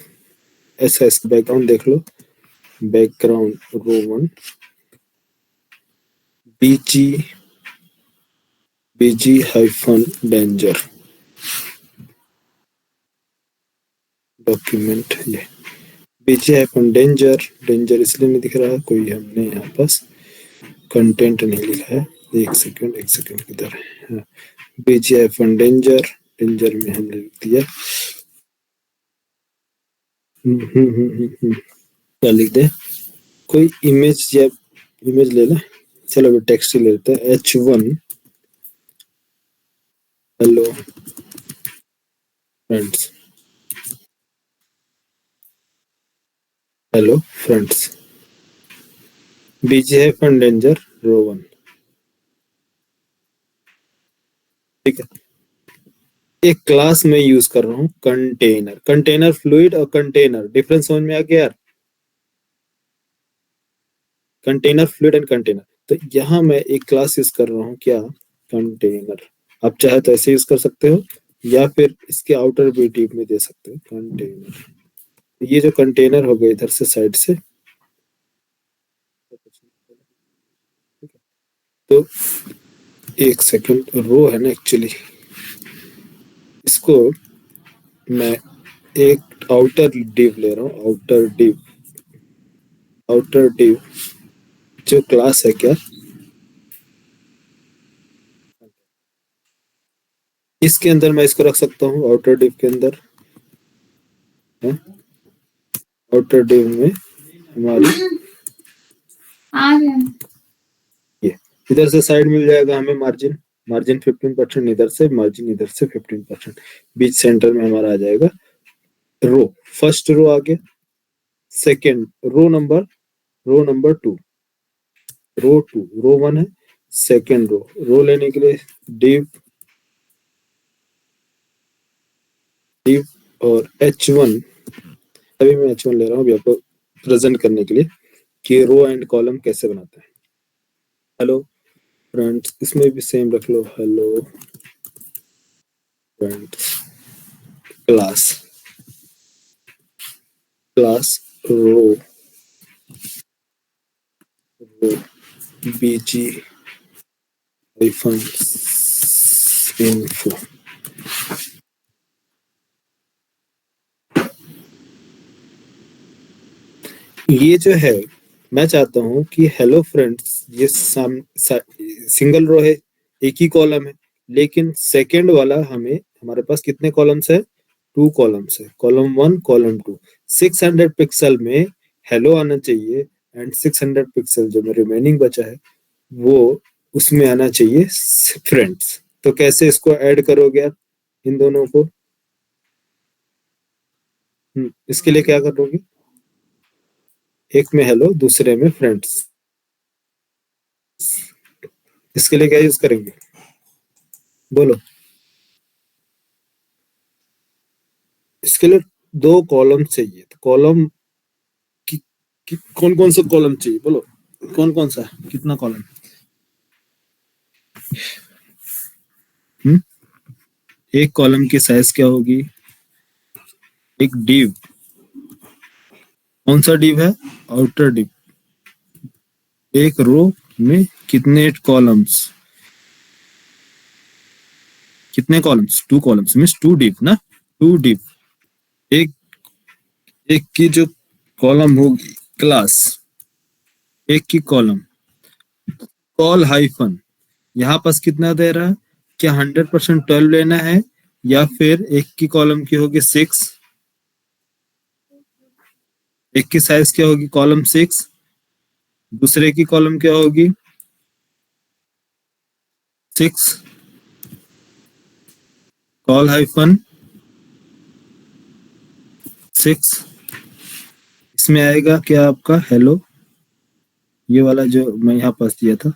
ऐसा इसका बैकग्राउंड देख लो। बैकग्राउंड रो 1 बीजी, बीजी हाइफन डेंजर डॉक्यूमेंट। ये बीजी हाइफन डेंजर, डेंजर इसलिए नहीं दिख रहा है, कोई हमने यहाँ पास कंटेंट नहीं लिखा है। एक सेकंड किधर है? बीजी हाइफन डेंजर, डेंजर में हमने लिख दिया। क्या लिख दे? कोई इमेज या इमेज ले ले। चलो अभी टेक्स्ट ही ले लेते हैं। H1 hello friends, hello friends, BG hyphen danger रो 1। ठीक है, एक क्लास में यूज कर रहा हूँ कंटेनर। कंटेनर फ्लूइड और कंटेनर, डिफरेंस समझ में आ गया यार? Container fluid and container. तो यहाँ मैं एक क्लास यूज कर रहा हूँ, क्या? कंटेनर। आप चाहे तो ऐसे यूज कर सकते हो, या फिर इसके आउटर भी डीप में दे सकते हो कंटेनर। ये जो कंटेनर हो गया इधर से साइड से, तो एक सेकंड, रो है ना एक्चुअली, इसको मैं एक आउटर डिव ले रहा हूँ। आउटर डिव, आउटर डिव जो क्लास है क्या, इसके अंदर मैं इसको रख सकता हूँ आउटर डिव के अंदर है? आउटर डिव में हमारी आ गया। ये इधर से साइड मिल जाएगा हमें मार्जिन, मार्जिन 15% इधर से, मार्जिन इधर से 15%, बीच सेंटर में हमारा आ जाएगा रो। फर्स्ट रो आ गया, सेकेंड रो नंबर 2, रो 1 है, सेकेंड रो लेने के लिए div और H1, अभी मैं H1 ले रहा हूँ अभी आपको प्रेजेंट करने के लिए कि रो एंड कॉलम कैसे बनाते हैं। हेलो फ्रेंड्स, इसमें भी सेम रख लो, हेलो फ्रेंड्स क्लास रो bg info। ये जो है मैं चाहता हूं कि हेलो फ्रेंड्स, ये सिंगल रो है, एक ही कॉलम है, लेकिन सेकंड वाला हमारे पास कितने कॉलम्स है? 2 कॉलम्स है, कॉलम 1 कॉलम 2। 600 पिक्सल में हेलो आना चाहिए एंड 600 पिक्सल जो मेरे रिमेनिंग बचा है वो उसमें आना चाहिए फ्रेंड्स। तो कैसे इसको ऐड करोगे आप इन दोनों को? इसके लिए क्या करोगे? एक में हेलो, दूसरे में फ्रेंड्स। इसके लिए क्या यूज करेंगे बोलो? इसके लिए 2 कॉलम चाहिए, तो कॉलम की कौन कौन सा कॉलम चाहिए बोलो? कौन कौन सा, कितना कॉलम? एक कॉलम की साइज क्या होगी? एक डिव, कौन सा डिव है? Outer div. एक रो में कितने कॉलम्स? कितने कॉलम्स? 2 कॉलम्स मींस 2 डिव ना, 2 डिव। एक एक की जो कॉलम होगी क्लास, एक की कॉलम कॉल हाइफन, यहाँ पास कितना दे रहा है? क्या 100% 12 लेना है या फिर एक की कॉलम की होगी 6? एक की साइज क्या होगी? कॉलम 6। दूसरे की कॉलम क्या होगी? 6 कॉल हाइफन 6। इसमें आएगा क्या आपका? हेलो, ये वाला जो मैं यहाँ पास दिया था,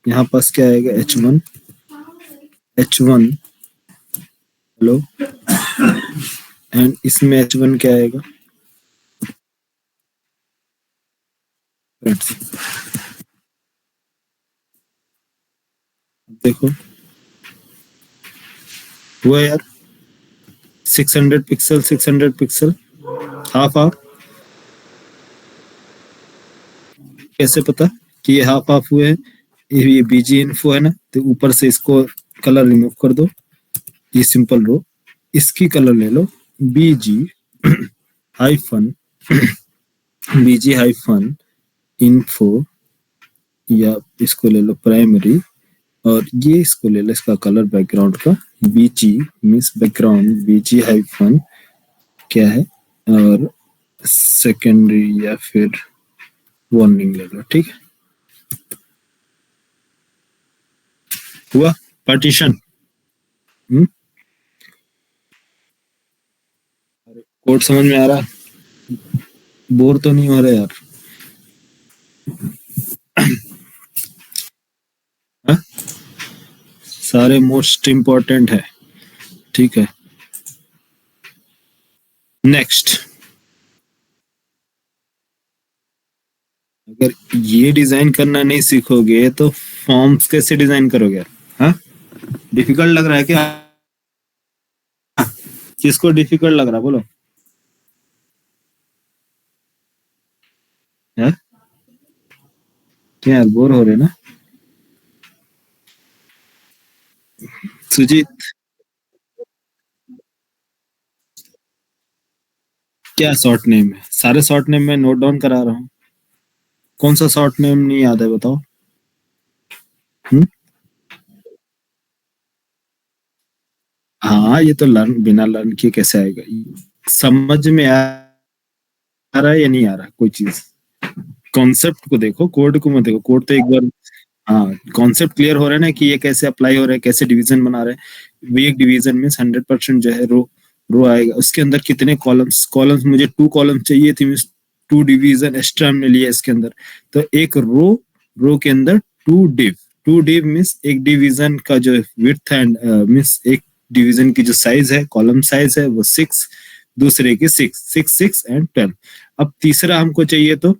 यहाँ पास क्या आएगा? H1 हेलो, एंड इसमें H1 क्या आएगा फ्रेंड्स? देखो हुआ यार, 600 पिक्सल 600 पिक्सल, हाफ हाफ। कैसे पता कि ये हाफ हाफ हुए हैं? ये बीजी इन्फो है ना, तो ऊपर से इसको कलर रिमूव कर दो, ये सिंपल रो, इसकी कलर ले लो बीजी हाइफन बीजी हाइफन इन्फो, या इसको ले लो प्राइमरी, और ये इसको ले लो, इसका कलर बैकग्राउंड का बीजी मीन्स बैकग्राउंड बीजी हाइफन क्या है, और सेकेंडरी या फिर वार्निंग ले लो। ठीक है, हुआ पार्टीशन। कोड समझ में आ रहा? बोर तो नहीं हो रहे यार? हा? सारे मोस्ट इंपॉर्टेंट है, ठीक है। नेक्स्ट, अगर ये डिजाइन करना नहीं सीखोगे तो फॉर्म्स कैसे डिजाइन करोगे? हाँ, डिफिकल्ट लग रहा है क्या? किसको डिफिकल्ट लग रहा बोलो? है क्या यार, बोर हो रहे ना? सुजीत, क्या शॉर्ट नेम है? सारे शॉर्ट नेम में नोट डाउन करा रहा हूँ, कौन सा शॉर्ट नेम नहीं याद है बताओ? हाँ, ये तो लर्न, बिना लर्न किए कैसे आएगा? समझ में आ आ रहा है या नहीं आ रहा कोई चीज? कॉन्सेप्ट को देखो, कोड को मत देखो। कोड तो एक बार, हाँ, कॉन्सेप्ट क्लियर हो रहा है ना कि ये कैसे अप्लाई हो रहा है, कैसे डिवीजन बना रहे हैं। वीक डिवीजन में 100% जो है रो रो आएगा। उसके अंदर कितने कॉलम्स, मुझे 2 कॉलम चाहिए थी, मींस 2 डिवीजन एक्स्ट्रा हमने लिया इसके अंदर। तो एक रो के अंदर 2 डिव मींस एक डिवीजन का जो विड्थ एंड मींस एक डिवीजन की जो साइज है, कॉलम साइज है वो 6, दूसरे की 6 एंड 12। अब तीसरा हमको चाहिए तो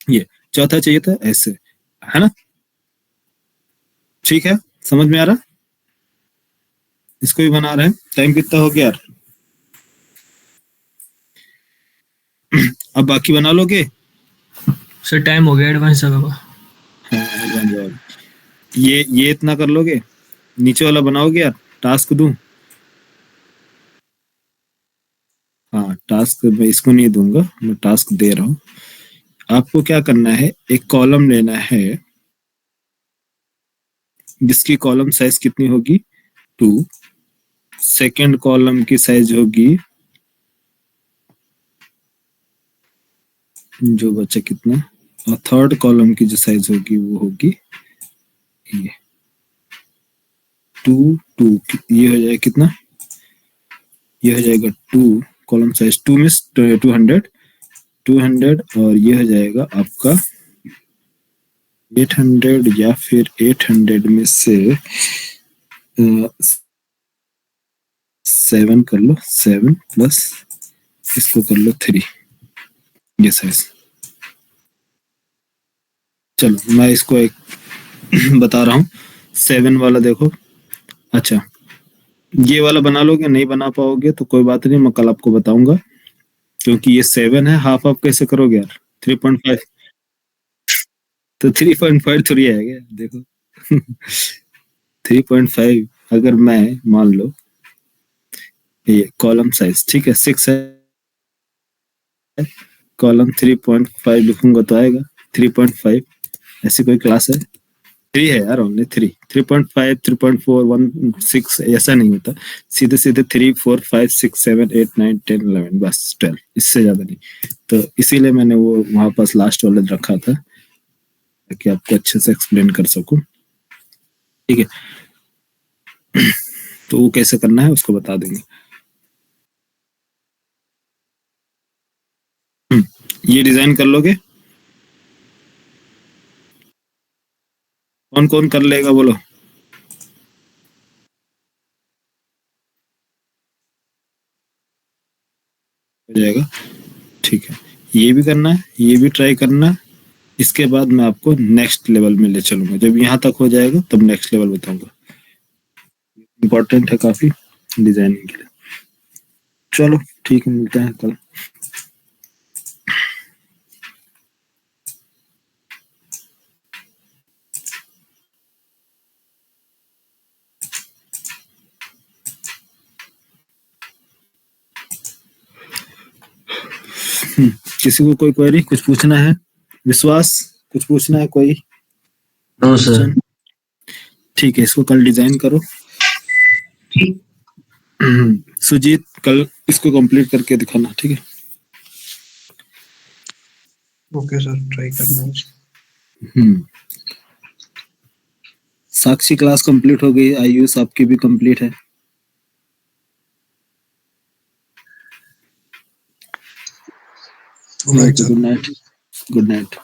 ये, चौथा चाहिए था ऐसे, है ना? ठीक है, समझ में आ रहा? इसको भी बना रहे हैं। टाइम कितना हो गया यार? अब बाकी बना लोगे? सर टाइम हो गया एडवांस जगह का। हाँ, बन जाओगे। ये इतना कर लोगे? नीचे वाला बनाओगे यार? टास्क दूं? हाँ, टास्क मैं इसको नहीं दूंगा, मैं टास्क दे रहा हूँ। आपको क्या करना है, एक कॉलम लेना है जिसकी कॉलम साइज कितनी होगी 2, सेकंड कॉलम की साइज होगी जो बचा कितना, और थर्ड कॉलम की जो साइज होगी वो होगी ये 2 ये हो जाएगा कितना, ये हो जाएगा 2, कॉलम साइज 2 में 200 और ये हो जाएगा आपका 800, या फिर 800 में से 7 कर लो, 7 प्लस इसको कर लो 3, ये साइज। चलो मैं इसको एक बता रहा हूँ। 7 वाला देखो, अच्छा ये वाला बना लोगे, नहीं बना पाओगे तो कोई बात नहीं, मैं कल आपको बताऊंगा। क्योंकि ये 7 है, हाफ आप कैसे करोगे यार? 3.5, तो 3.5 थोड़ी आएगा देखो। 3.5 अगर मैं मान लो ये कॉलम साइज ठीक है 6 है, कॉलम 3.5 लिखूंगा तो आएगा 3.5। ऐसी कोई क्लास है? 3 है यार, ओनली 3.5, 3.4, 1, 6 ऐसा नहीं होता। सीधे सीधे 3, 4, 5, 6, 7, 8, 9, 10, 11 बस 12, इससे ज्यादा नहीं। तो इसीलिए मैंने वो वहां पास लास्ट वाले रखा था ताकि आपको अच्छे से एक्सप्लेन कर सकूं। ठीक है, तो वो कैसे करना है उसको बता देंगे। ये डिजाइन कर लोगे? कौन कौन कर लेगा बोलो? हो जाएगा, ठीक है। ये भी करना है, ये भी ट्राई करना है। इसके बाद मैं आपको नेक्स्ट लेवल में ले चलूंगा। जब यहाँ तक हो जाएगा तब नेक्स्ट लेवल बताऊंगा। इम्पोर्टेंट है काफी डिजाइनिंग के लिए। चलो ठीक है, मिलते हैं कल। किसी को कोई क्वेरी, कुछ पूछना है? विश्वास, कुछ पूछना है कोई? No sir. ठीक है, इसको कल डिजाइन करो। सुजीत कल इसको कंप्लीट करके दिखाना, ठीक है? ओके सर, ट्राई करना। साक्षी क्लास कंप्लीट हो गई, आयुष आपकी भी कंप्लीट है। Good night, good night.